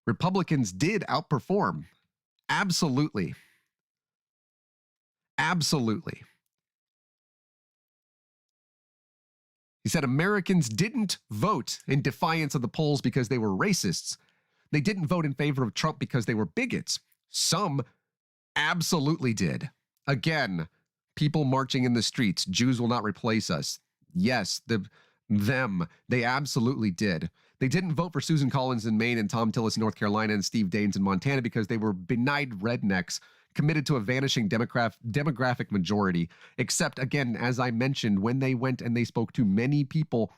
Republicans did outperform. Absolutely. Absolutely. He said Americans didn't vote in defiance of the polls because they were racists. They didn't vote in favor of Trump because they were bigots. Some absolutely did. Again, people marching in the streets, Jews will not replace us. Yes, they absolutely did. They didn't vote for Susan Collins in Maine and Tom Tillis in North Carolina and Steve Daines in Montana because they were benign rednecks committed to a vanishing demographic majority. Except, again, as I mentioned, when they went and they spoke to many people,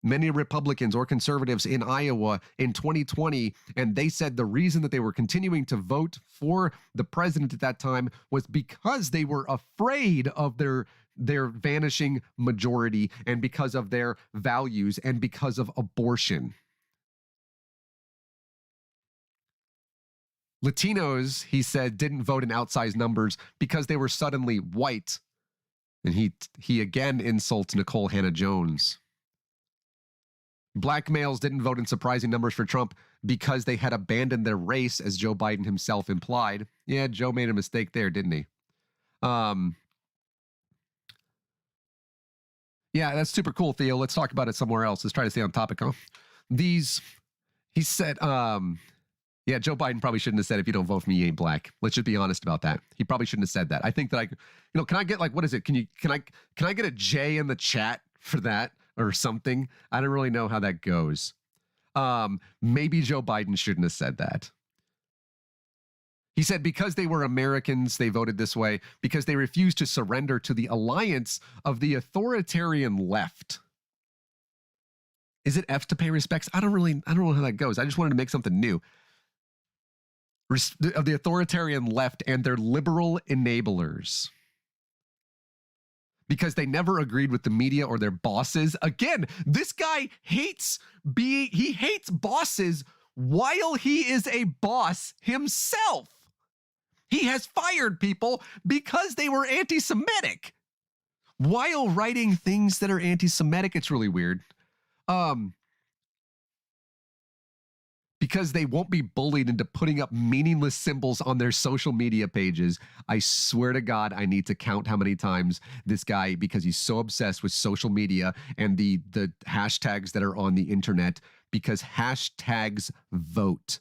many Republicans or conservatives in Iowa in 2020, and they said the reason that they were continuing to vote for the president at that time was because they were afraid of their vanishing majority and because of their values and because of abortion. Latinos, he said, didn't vote in outsized numbers because they were suddenly white. And he again insults Nicole Hannah-Jones. Black males didn't vote in surprising numbers for Trump because they had abandoned their race, as Joe Biden himself implied. Yeah, Joe made a mistake there, didn't he? Yeah, that's super cool, Theo. Let's talk about it somewhere else. Let's try to stay on topic, huh? He said, yeah, Joe Biden probably shouldn't have said, if you don't vote for me, you ain't black. Let's just be honest about that. He probably shouldn't have said that. I think that can I get what is it? Can I get a J in the chat for that or something? I don't really know how that goes. Maybe Joe Biden shouldn't have said that. He said because they were Americans, they voted this way because they refused to surrender to the alliance of the authoritarian left. Is it F to pay respects? I don't know how that goes. I just wanted to make something new. Of the authoritarian left and their liberal enablers. Because they never agreed with the media or their bosses. Again, this guy hates bosses while he is a boss himself. He has fired people because they were anti-Semitic while writing things that are anti-Semitic. It's really weird. Because they won't be bullied into putting up meaningless symbols on their social media pages. I swear to God, I need to count how many times this guy, because he's so obsessed with social media and the hashtags that are on the internet, because hashtags vote.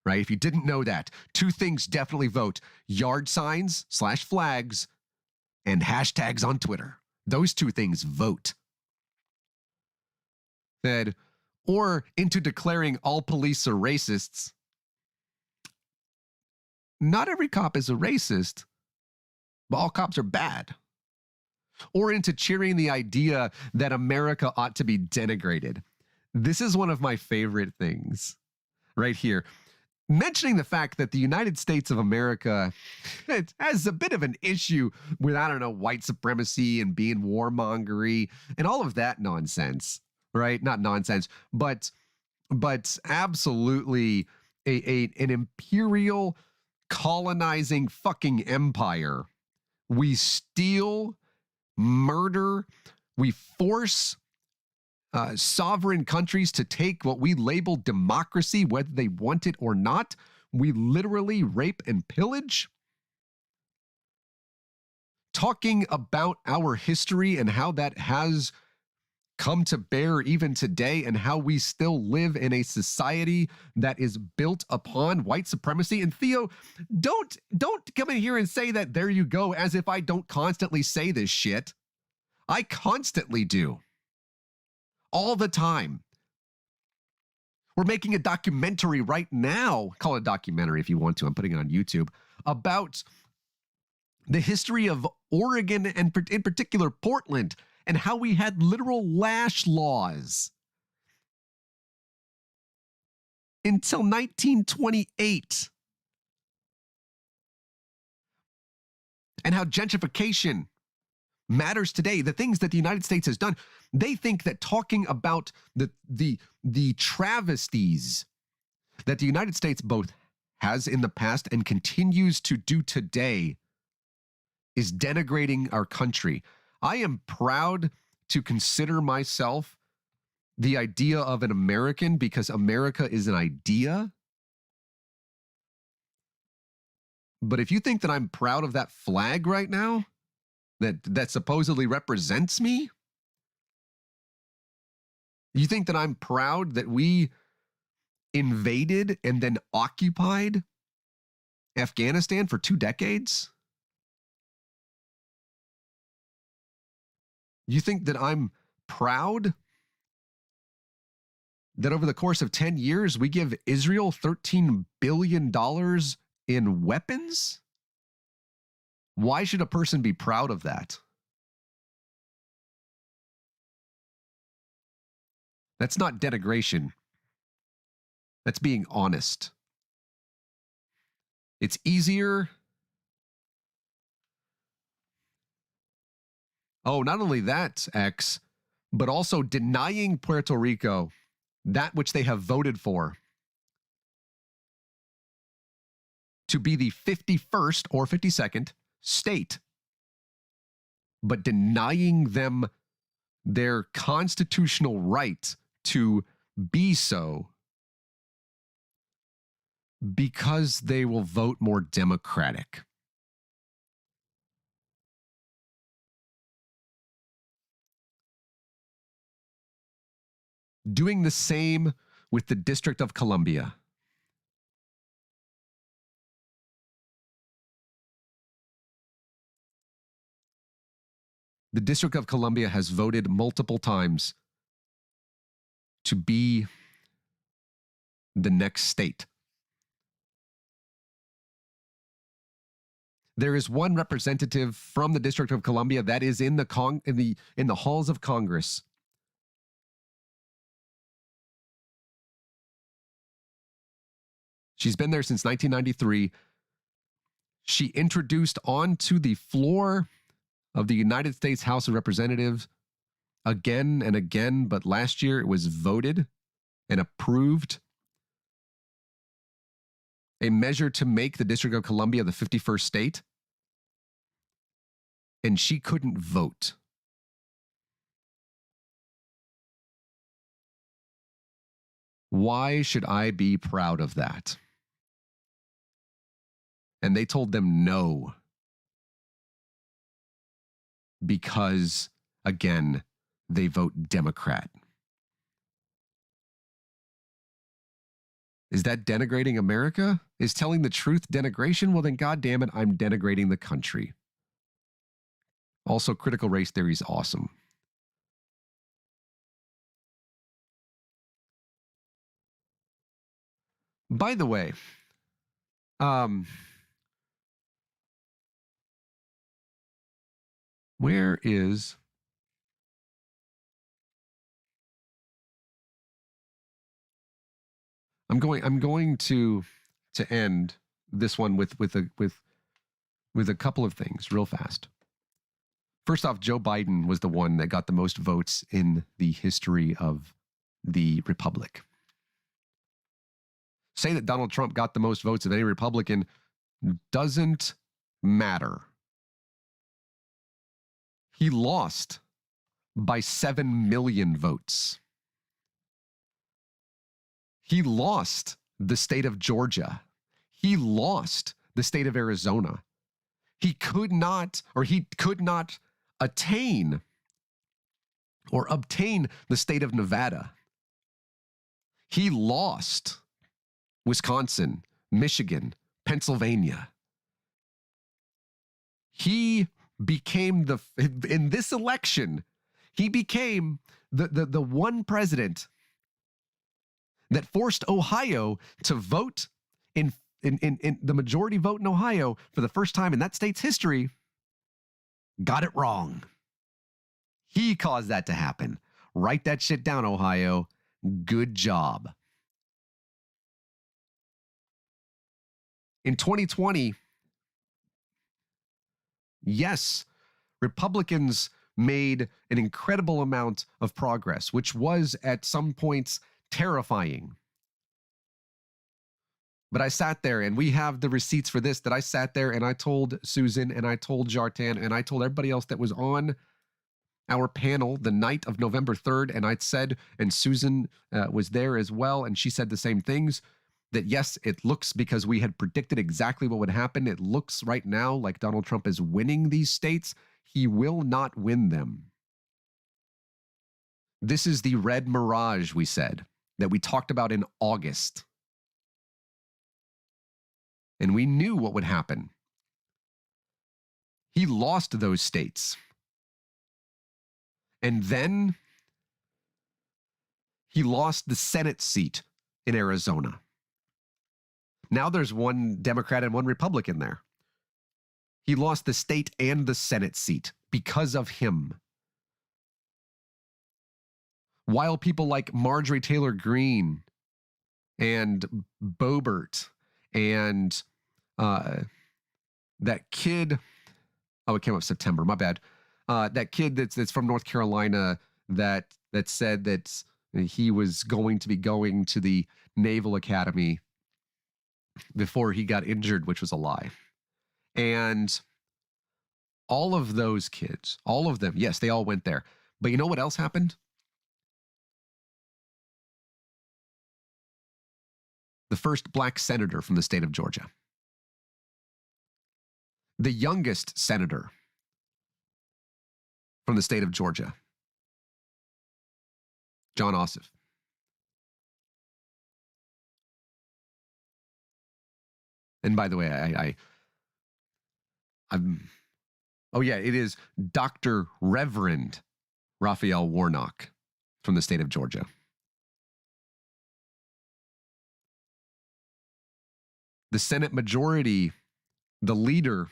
Right? If you didn't know that, two things definitely vote: yard signs / flags and hashtags on Twitter. Those two things vote. Or into declaring all police are racists. Not every cop is a racist, but all cops are bad. Or into cheering the idea that America ought to be denigrated. This is one of my favorite things right here. mentioning the fact that the United States of America has a bit of an issue with, I don't know, white supremacy and being warmongery and all of that nonsense, right? Not nonsense, but absolutely an imperial colonizing fucking empire. We steal, murder, we force sovereign countries to take what we label democracy, whether they want it or not. We literally rape and pillage. Talking about our history and how that has come to bear even today, and how we still live in a society that is built upon white supremacy. And Theo, don't come in here and say that, there you go, as if I don't constantly say this shit. I constantly do. All the time. We're making a documentary right now, call it a documentary if you want to, I'm putting it on YouTube, about the history of Oregon and in particular Portland, and how we had literal lash laws until 1928. And how gentrification matters today. The things that the United States has done, they think that talking about the travesties that the United States both has in the past and continues to do today is denigrating our country. I am proud to consider myself the idea of an American, because America is an idea. But if you think that I'm proud of that flag right now, that supposedly represents me, you think that I'm proud that we invaded and then occupied Afghanistan for 2 decades? You think that I'm proud that over the course of 10 years, we give Israel $13 billion in weapons? Why should a person be proud of that? That's not denigration. That's being honest. It's easier. Oh, not only that, X, but also denying Puerto Rico that which they have voted for to be the 51st or 52nd state, but denying them their constitutional right to be so because they will vote more Democratic. Doing the same with the District of Columbia. The District of Columbia has voted multiple times to be the next state. There is one representative from the District of Columbia that is in the halls of Congress. She's been there since 1993. She introduced onto the floor of the United States House of Representatives again and again, but last year it was voted and approved a measure to make the District of Columbia the 51st state, and she couldn't vote. Why should I be proud of that? And they told them no. Because, again, they vote Democrat. Is that denigrating America? Is telling the truth denigration? Well, then, God damn it, I'm denigrating the country. Also, critical race theory is awesome. By the way, where is... I'm going to to end this one with a couple of things real fast. First off, Joe Biden was the one that got the most votes in the history of the Republic. Say that Donald Trump got the most votes of any Republican doesn't matter. He lost by 7 million votes. He lost the state of Georgia. He lost the state of Arizona. He could not attain or obtain the state of Nevada. He lost Wisconsin, Michigan, Pennsylvania. He became in this election, he became the one president that forced Ohio to vote in the majority vote in Ohio for the first time in that state's history, got it wrong. He caused that to happen. Write that shit down, Ohio. Good job. In 2020, yes, Republicans made an incredible amount of progress, which was at some points terrifying. But I sat there, and we have the receipts for this, that I sat there and I told Susan and I told Jartan and I told everybody else that was on our panel the night of November 3rd. And I said, and Susan was there as well, and she said the same things, that yes, it looks, because we had predicted exactly what would happen, it looks right now like Donald Trump is winning these states. He will not win them. This is the red mirage, we said, that we talked about in August. And we knew what would happen. He lost those states. And then he lost the Senate seat in Arizona. Now there's one Democrat and one Republican there. He lost the state and the Senate seat because of him. While people like Marjorie Taylor Greene and Boebert and that kid, it came up September, my bad. That kid that's from North Carolina that said that he was going to be going to the Naval Academy before he got injured, which was a lie. And all of those kids, all of them, yes, they all went there. But you know what else happened? The first black senator from the state of Georgia. The youngest senator from the state of Georgia. John Ossoff. And by the way, it is Dr. Reverend Raphael Warnock from the state of Georgia. The Senate majority, the leader,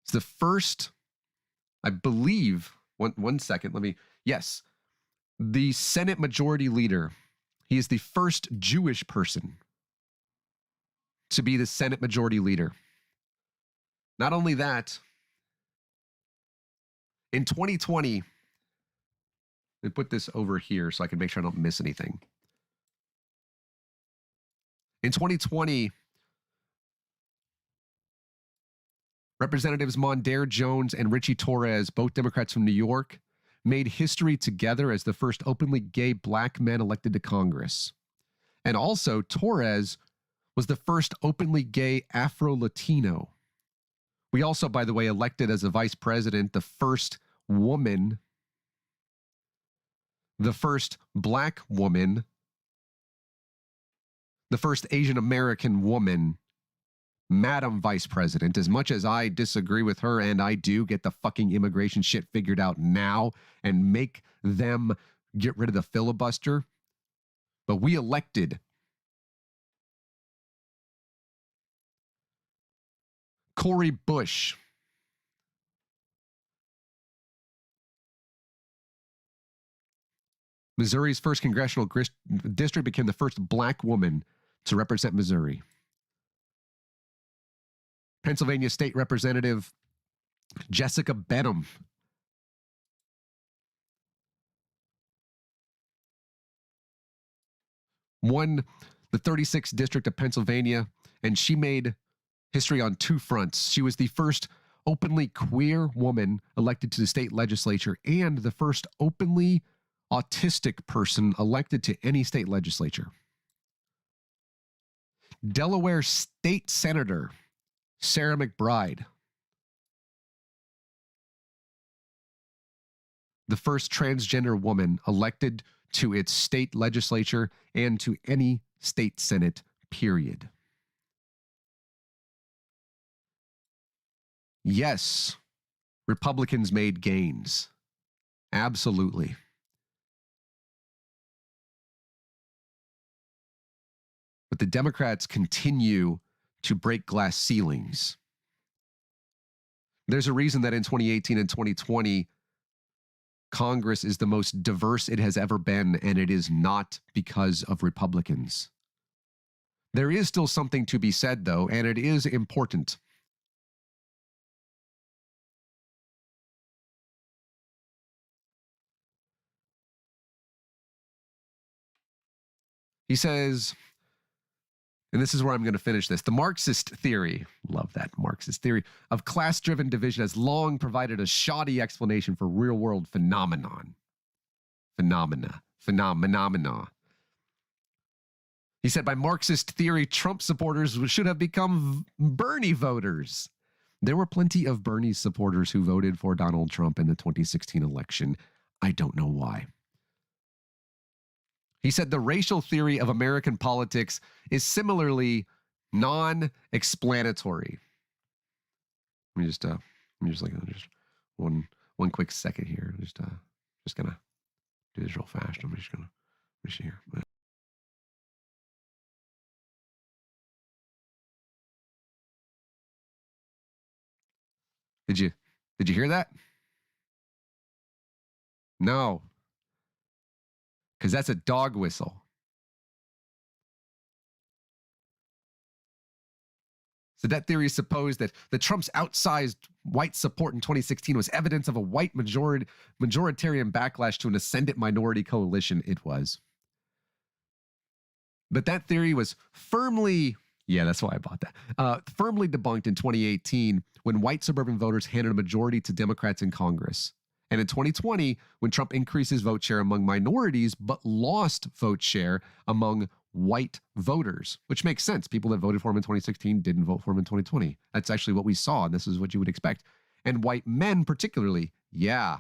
is the first, I believe, one second, yes, the Senate majority leader, he is the first Jewish person to be the Senate majority leader. Not only that, in 2020, let me put this over here so I can make sure I don't miss anything. In 2020, Representatives Mondaire Jones and Richie Torres, both Democrats from New York, made history together as the first openly gay black men elected to Congress. And also, Torres was the first openly gay Afro-Latino. We also, by the way, elected as a vice president the first woman, the first black woman, the first Asian American woman, Madam Vice President. As much as I disagree with her, and I do, get the fucking immigration shit figured out now and make them get rid of the filibuster. But we elected Cori Bush, Missouri's first congressional district, became the first black woman to represent Missouri. Pennsylvania State Representative Jessica Benham won the 36th District of Pennsylvania, and she made history on two fronts. She was the first openly queer woman elected to the state legislature and the first openly autistic person elected to any state legislature. Delaware State Senator Sarah McBride, the first transgender woman elected to its state legislature and to any state senate, period. Yes, Republicans made gains. Absolutely. But the Democrats continue to break glass ceilings. There's a reason that in 2018 and 2020, Congress is the most diverse it has ever been, and it is not because of Republicans. There is still something to be said, though, and it is important. He says, and this is where I'm going to finish this, the Marxist theory, love that Marxist theory, of class-driven division has long provided a shoddy explanation for real-world phenomena. He said, by Marxist theory, Trump supporters should have become Bernie voters. There were plenty of Bernie supporters who voted for Donald Trump in the 2016 election. I don't know why. He said the racial theory of American politics is similarly non-explanatory. Let me just like just one quick second here. Just gonna do this real fast. I'm just gonna see here. Did you hear that? No. Because that's a dog whistle. So that theory supposed that Trump's outsized white support in 2016 was evidence of a white majoritarian backlash to an ascendant minority coalition. It was. But that theory was firmly, that's why I bought that, firmly debunked in 2018 when white suburban voters handed a majority to Democrats in Congress. And in 2020, when Trump increased his vote share among minorities, but lost vote share among white voters, which makes sense. People that voted for him in 2016 didn't vote for him in 2020. That's actually what we saw, and this is what you would expect. And white men particularly, yeah.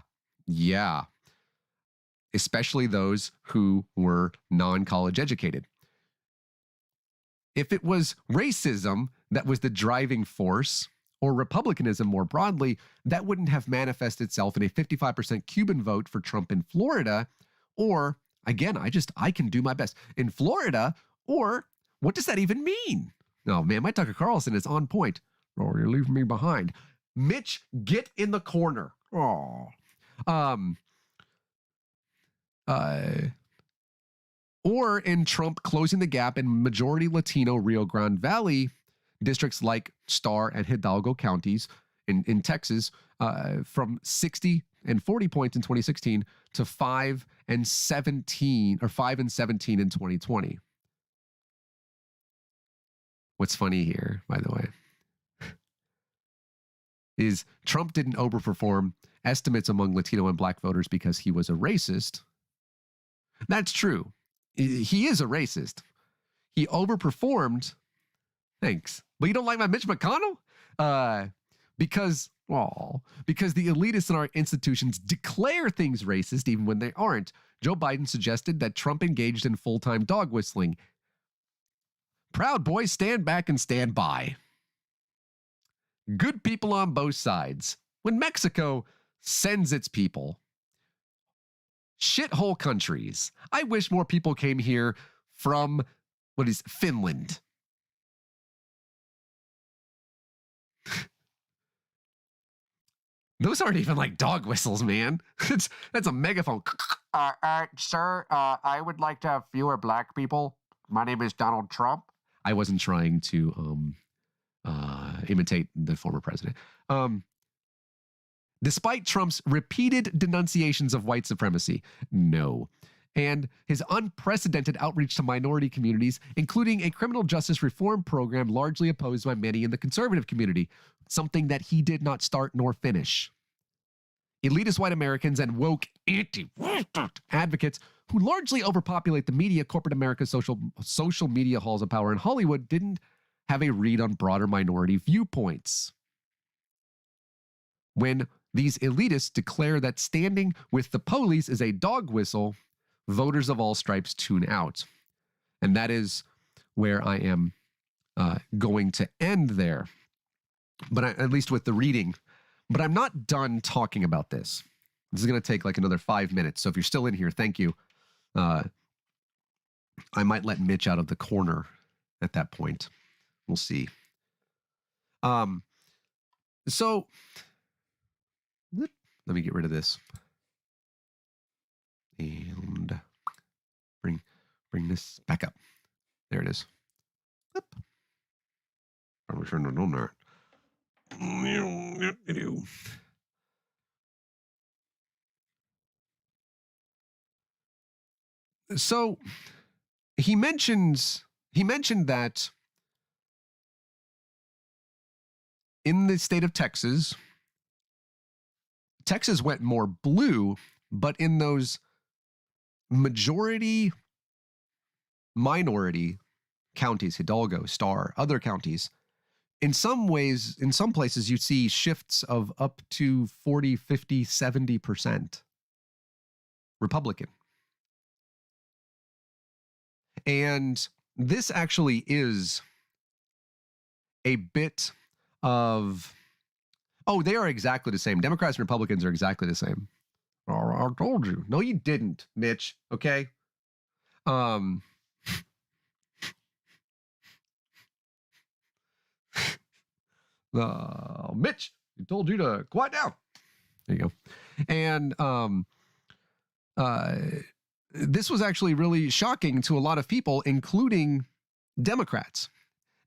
Especially those who were non-college educated. If it was racism that was the driving force, or republicanism more broadly, that wouldn't have manifested itself in a 55% Cuban vote for Trump in Florida, or, again, I can do my best, in Florida, or what does that even mean? Oh man, my Tucker Carlson is on point. Oh, you're leaving me behind. Mitch, get in the corner. Oh. Or in Trump closing the gap in majority Latino Rio Grande Valley districts like Starr and Hidalgo counties in Texas from 60 and 40 points in 2016 to 5 and 17 in 2020. What's funny here, by the way, is Trump didn't overperform estimates among Latino and Black voters because he was a racist. That's true. He is a racist. He overperformed. Thanks. But you don't like my Mitch McConnell? Because the elitists in our institutions declare things racist even when they aren't. Joe Biden suggested that Trump engaged in full-time dog whistling. Proud Boys, stand back and stand by. Good people on both sides. When Mexico sends its people, shithole countries. I wish more people came here from, Finland. Those aren't even like dog whistles, man. That's a megaphone. Sir, I would like to have fewer Black people. My name is Donald Trump. I wasn't trying to imitate the former president. Despite Trump's repeated denunciations of white supremacy, no. And his unprecedented outreach to minority communities, including a criminal justice reform program largely opposed by many in the conservative community, something that he did not start nor finish. Elitist white Americans and woke advocates who largely overpopulate the media, corporate America's social media halls of power in Hollywood didn't have a read on broader minority viewpoints. When these elitists declare that standing with the police is a dog whistle, voters of all stripes tune out. And that is where I am going to end there, but at least with the reading. But I'm not done talking about this. This is going to take like another 5 minutes. So if you're still in here, thank you. I might let Mitch out of the corner at that point. We'll see. So let me get rid of this and bring this back up. There it is. Probably shouldn't have done that. So he mentioned that in the state of Texas went more blue, but in those majority minority counties, Hidalgo, Starr, other counties, in some ways, in some places, you see shifts of up to 40, 50, 70% Republican. And this actually is a bit of, oh, they are exactly the same. Democrats and Republicans are exactly the same. Oh, I told you. No, you didn't, Mitch. Okay. Mitch, he told you to quiet down. There you go. And this was actually really shocking to a lot of people, including Democrats.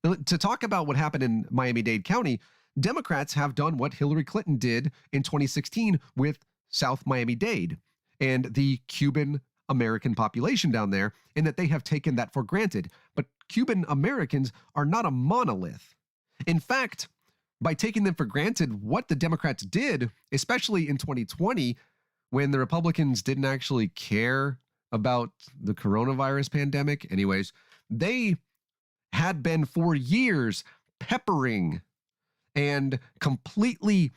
To talk about what happened in Miami-Dade County, Democrats have done what Hillary Clinton did in 2016 with South Miami-Dade and the Cuban American population down there, in that they have taken that for granted. But Cuban Americans are not a monolith. In fact, by taking them for granted, what the Democrats did, especially in 2020, when the Republicans didn't actually care about the coronavirus pandemic, anyways, they had been for years peppering and completely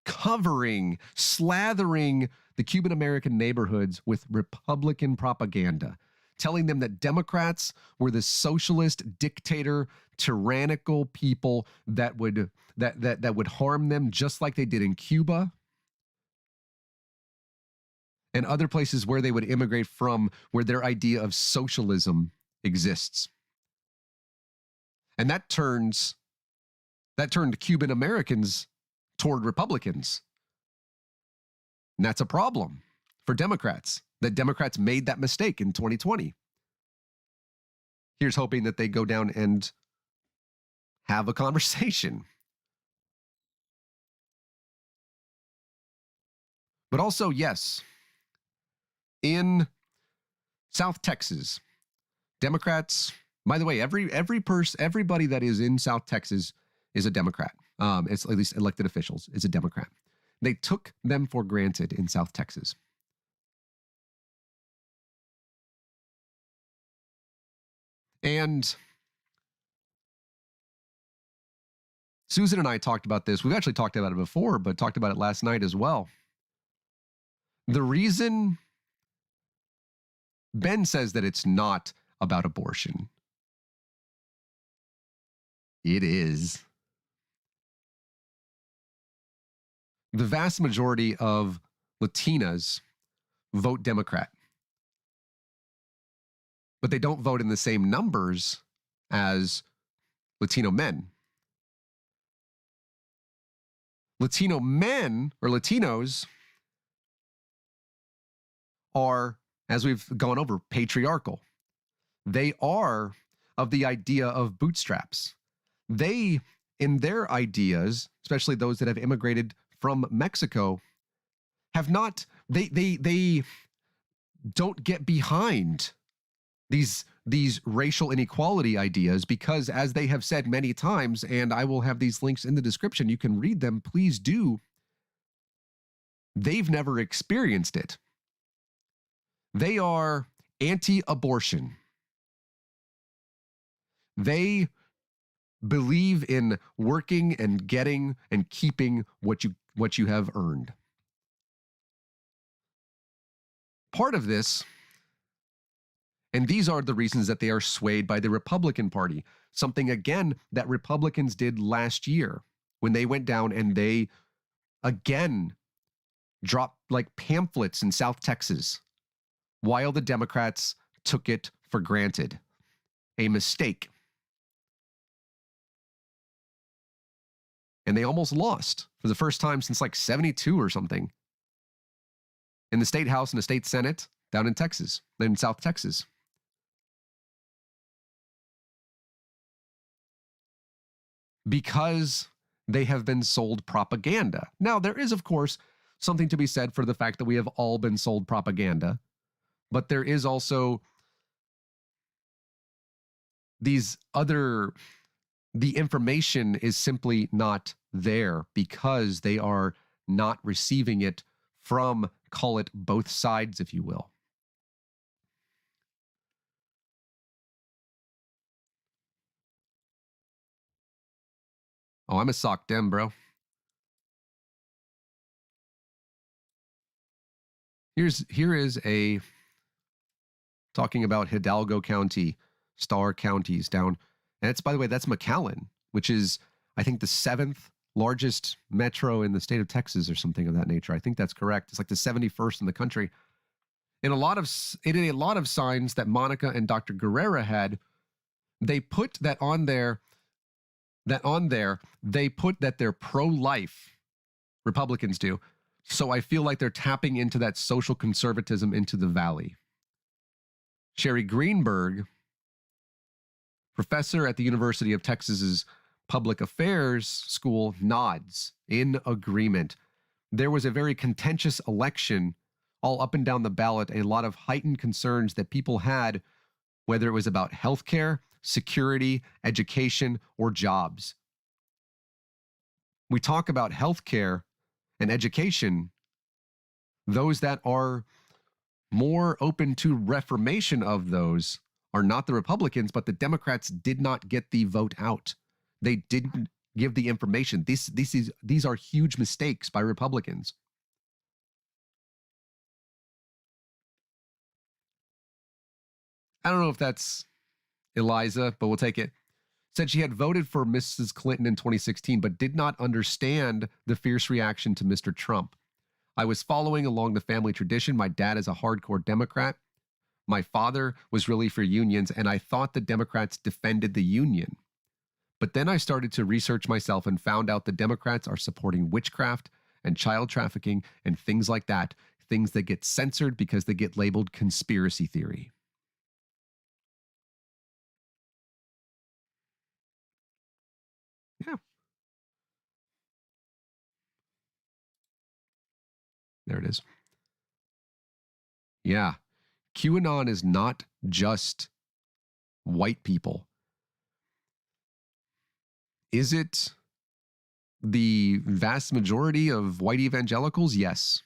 covering, slathering the Cuban American neighborhoods with Republican propaganda, telling them that Democrats were the socialist, dictator, tyrannical people that would harm them, just like they did in Cuba and other places where they would immigrate from, where their idea of socialism exists. And that turned Cuban Americans toward Republicans. And that's a problem for Democrats, that Democrats made that mistake in 2020. Here's hoping that they go down and have a conversation. But also, yes, in South Texas, Democrats, by the way, everybody that is in South Texas is a Democrat. It's at least elected officials is a Democrat. They took them for granted in South Texas. And Susan and I talked about this. We've actually talked about it before, but talked about it last night as well. The reason Ben says that it's not about abortion, it is. The vast majority of Latinas vote Democrat, but they don't vote in the same numbers as Latino men. Latino men or Latinos are, as we've gone over, patriarchal. They are of the idea of bootstraps. They in their ideas, especially those that have immigrated from Mexico, have not, they don't get behind these racial inequality ideas because, as they have said many times, and I will have these links in the description, you can read them, please do, they've never experienced it. They are anti-abortion. They believe in working and getting and keeping what you have earned. Part of this, and these are the reasons that they are swayed by the Republican Party, something again that Republicans did last year when they went down and they again dropped like pamphlets in South Texas while the Democrats took it for granted. A mistake. And they almost lost for the first time since like 72 or something in the state house and the state senate down in Texas, in South Texas. Because they have been sold propaganda. Now, there is, of course, something to be said for the fact that we have all been sold propaganda, but there is also these other, the information is simply not there because they are not receiving it from, call it both sides, if you will. Oh, I'm a sock dem, bro. Here is a talking about Hidalgo County, star counties down. And it's, by the way, that's McAllen, which is, I think, the 7th largest metro in the state of Texas or something of that nature. I think that's correct. It's like the 71st in the country. In a lot of signs that Monica and Dr. Guerrera had, they put that on there. They put that they're pro-life. Republicans do. So I feel like they're tapping into that social conservatism into the valley. Sherry Greenberg, professor at the University of Texas's Public Affairs School, nods in agreement. There was a very contentious election all up and down the ballot, a lot of heightened concerns that people had, whether it was about healthcare, security, education, or jobs. We talk about healthcare and education. Those that are more open to reformation of those are not the Republicans, but the Democrats did not get the vote out. They didn't give the information. These are huge mistakes by Republicans. I don't know if that's Eliza, but we'll take it. Said she had voted for Mrs. Clinton in 2016, but did not understand the fierce reaction to Mr. Trump. I was following along the family tradition. My dad is a hardcore Democrat. My father was really for unions, and I thought the Democrats defended the union. But then I started to research myself and found out the Democrats are supporting witchcraft and child trafficking and things like that, things that get censored because they get labeled conspiracy theory. Yeah. There it is. Yeah. QAnon is not just white people. Is it the vast majority of white evangelicals? Yes.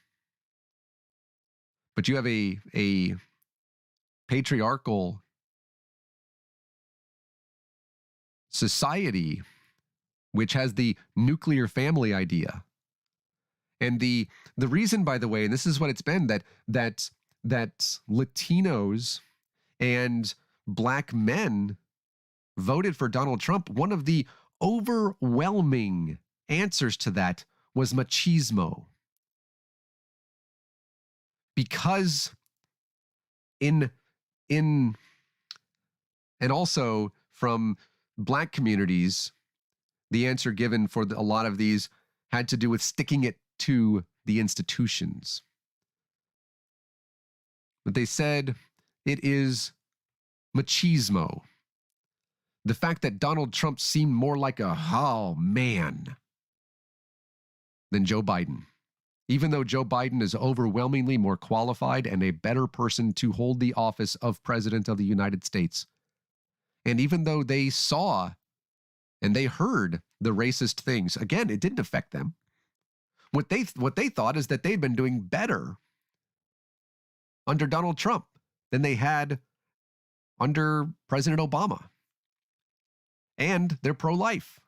But you have a patriarchal society which has the nuclear family idea. And the reason, by the way, and this is what it's been, that Latinos and black men voted for Donald Trump, one of the overwhelming answers to that was machismo. Because and also from black communities, the answer given for a lot of these had to do with sticking it to the institutions. But they said it is machismo. the fact that Donald Trump seemed more like a, oh man, than Joe Biden. Even though Joe Biden is overwhelmingly more qualified and a better person to hold the office of President of the United States. And even though they saw and they heard the racist things, again, it didn't affect them. What they thought is that they'd been doing better under Donald Trump than they had under President Obama. And they're pro-life.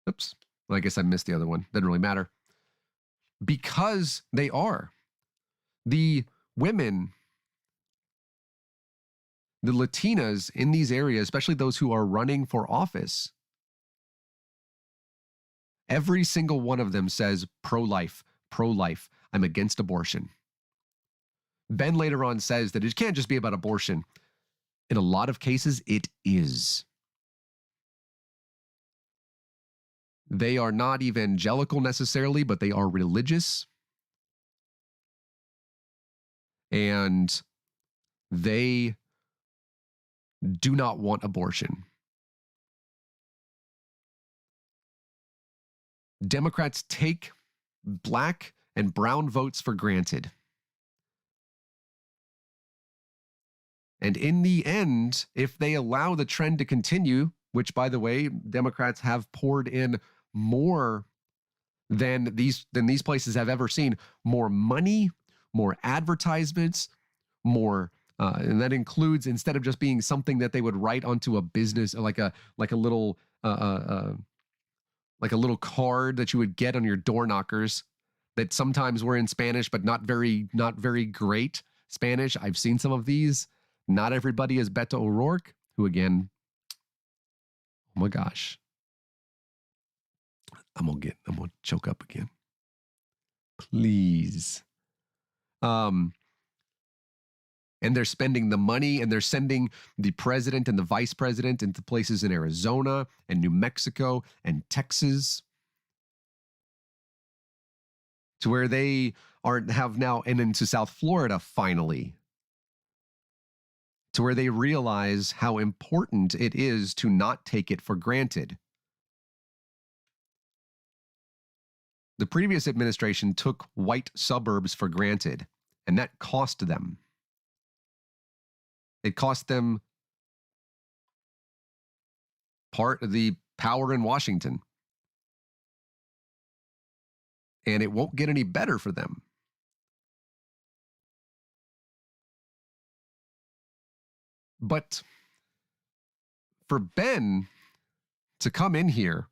Oops. Well, I guess I missed the other one. Doesn't really matter. Because they are. The women, the Latinas in these areas, especially those who are running for office, every single one of them says pro-life, pro-life. I'm against abortion. Ben later on says that it can't just be about abortion. In a lot of cases, it is. They are not evangelical necessarily, but they are religious. And they do not want abortion. Democrats take black and brown votes for granted. And in the end, if they allow the trend to continue, which, by the way, Democrats have poured in more than these places have ever seen, more money, more advertisements, more, and that includes, instead of just being something that they would write onto a business, like a little card that you would get on your door knockers that sometimes were in Spanish, but not very great Spanish. I've seen some of these. Not everybody is Beto O'Rourke, who again, oh my gosh, I'm gonna choke up again. Please. And they're spending the money and they're sending the president and the vice president into places in Arizona and New Mexico and Texas, to where they have now, and into South Florida finally, to where they realize how important it is to not take it for granted. The previous administration took white suburbs for granted, and that cost them. It cost them part of the power in Washington. And it won't get any better for them. But for Ben to come in here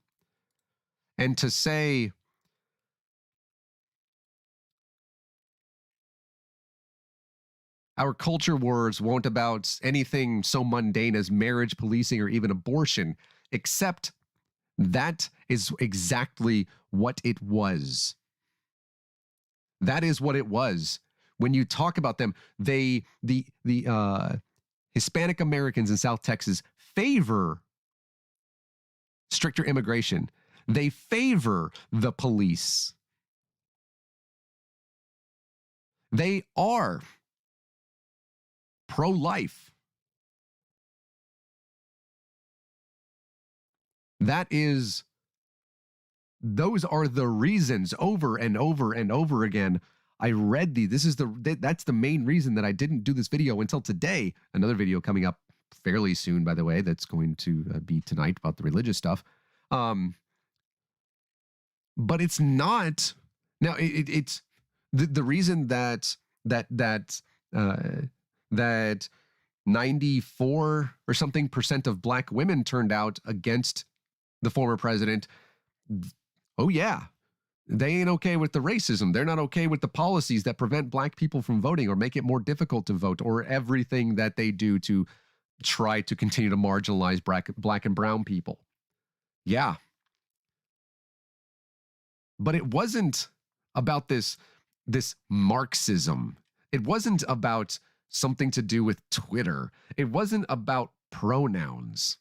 and to say, our culture wars won't about anything so mundane as marriage, policing, or even abortion, except that is exactly what it was. That is what it was. When you talk about them, the Hispanic Americans in South Texas favor stricter immigration. They favor the police. They are pro-life. Those are the reasons over and over and over again. I read that's the main reason that I didn't do this video until today. Another video coming up fairly soon, by the way, that's going to be tonight about the religious stuff. But it's not. Now it's the reason that 94 or something % of black women turned out against the former president. Oh yeah, they ain't okay with the racism. They're not okay with the policies that prevent black people from voting or make it more difficult to vote, or everything that they do to try to continue to marginalize black and brown people. Yeah. But it wasn't about this Marxism. It wasn't about something to do with Twitter. It wasn't about pronouns.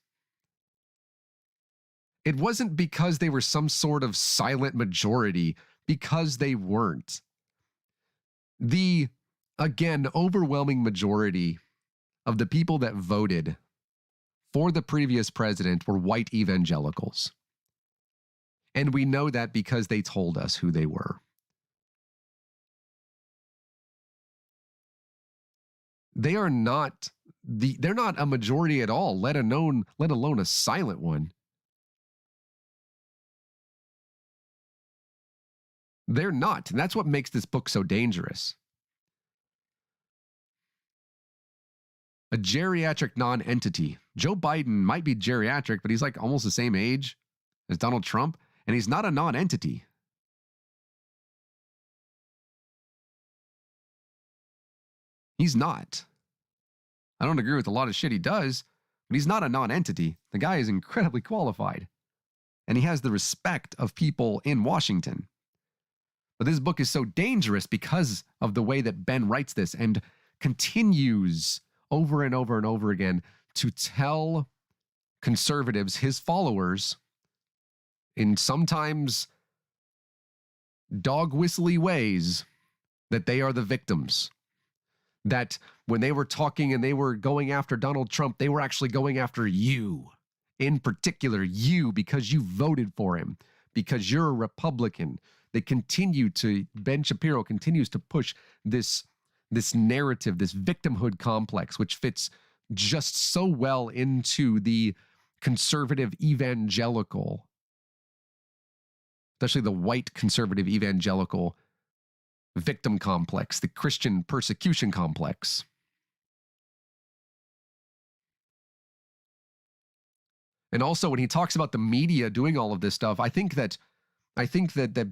It wasn't because they were some sort of silent majority, because they weren't. The Again, overwhelming majority of the people that voted for the previous president were white evangelicals. And we know that because they told us who they were. They're not a majority at all, let alone a silent one. They're not. And that's what makes this book so dangerous. A geriatric non-entity. Joe Biden might be geriatric, but he's like almost the same age as Donald Trump, and he's not a non-entity. He's not. I don't agree with a lot of shit he does, but he's not a non-entity. The guy is incredibly qualified, and he has the respect of people in Washington. But this book is so dangerous because of the way that Ben writes this and continues over and over and over again to tell conservatives, his followers, in sometimes dog whistly ways, that they are the victims. That when they were talking and they were going after Donald Trump, they were actually going after you. In particular, you, because you voted for him, because you're a Republican. Ben Shapiro continues to push this narrative, this victimhood complex, which fits just so well into the conservative evangelical, especially the white conservative evangelical victim complex, the Christian persecution complex. And also when he talks about the media doing all of this stuff, I think that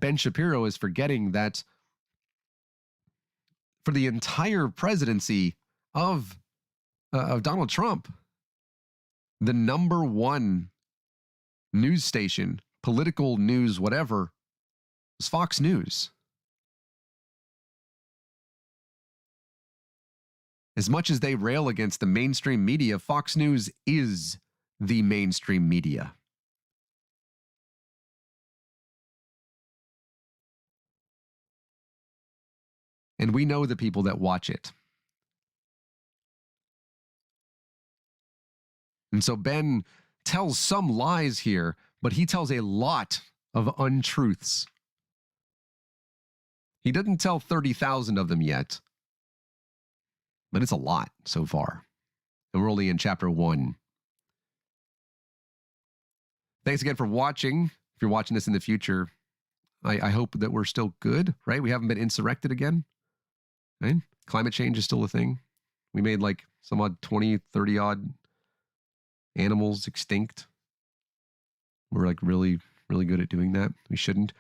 Ben Shapiro is forgetting that for the entire presidency of Donald Trump, the number one news station, political news, whatever, was Fox News. As much as they rail against the mainstream media, Fox News is the mainstream media. And we know the people that watch it. And so Ben tells some lies here, but he tells a lot of untruths. He doesn't tell 30,000 of them yet, but it's a lot so far. And we're only in chapter 1. Thanks again for watching. If you're watching this in the future, I hope that we're still good, right? We haven't been insurrected again, right? Climate change is still a thing. We made like some odd 20, 30 odd animals extinct. We're like really, really good at doing that. We shouldn't.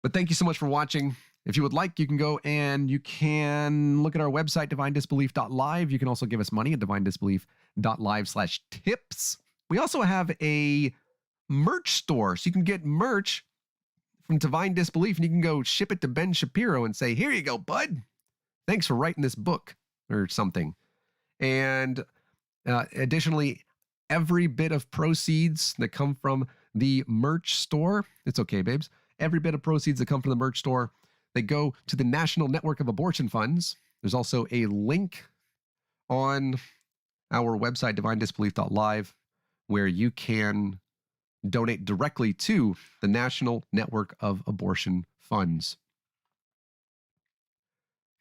But thank you so much for watching. If you would like, you can go and you can look at our website, divinedisbelief.live. You can also give us money at divinedisbelief.live/tips. We also have a merch store, so you can get merch from Divine Disbelief, and you can go ship it to Ben Shapiro and say, here you go, bud. Thanks for writing this book or something. And additionally, every bit of proceeds that come from the merch store, it's okay, babes. Every bit of proceeds that come from the merch store, they go to the National Network of Abortion Funds. There's also a link on our website, divinedisbelief.live, where you can donate directly to the National Network of Abortion Funds.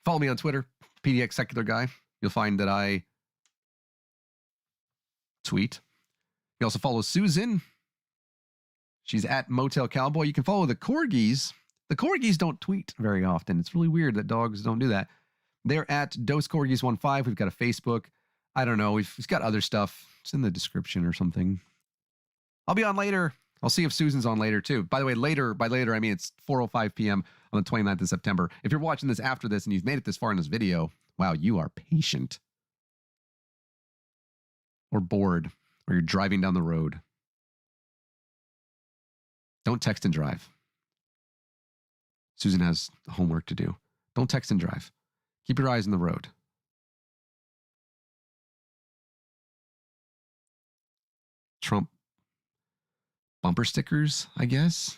Follow me on Twitter, PDX Secular Guy. You'll find that I tweet. You also follow Susan. She's at Motel Cowboy. You can follow the Corgis. The Corgis don't tweet very often. It's really weird that dogs don't do that. They're at DoseCorgis15. We've got a Facebook. I don't know. We've got other stuff. It's in the description or something. I'll be on later. I'll see if Susan's on later too. By the way, by later, I mean it's 4:05 p.m. on the 29th of September. If you're watching this after this and you've made it this far in this video, wow, you are patient. Or bored, or you're driving down the road. Don't text and drive. Susan has homework to do. Don't text and drive. Keep your eyes on the road. Trump bumper stickers, I guess.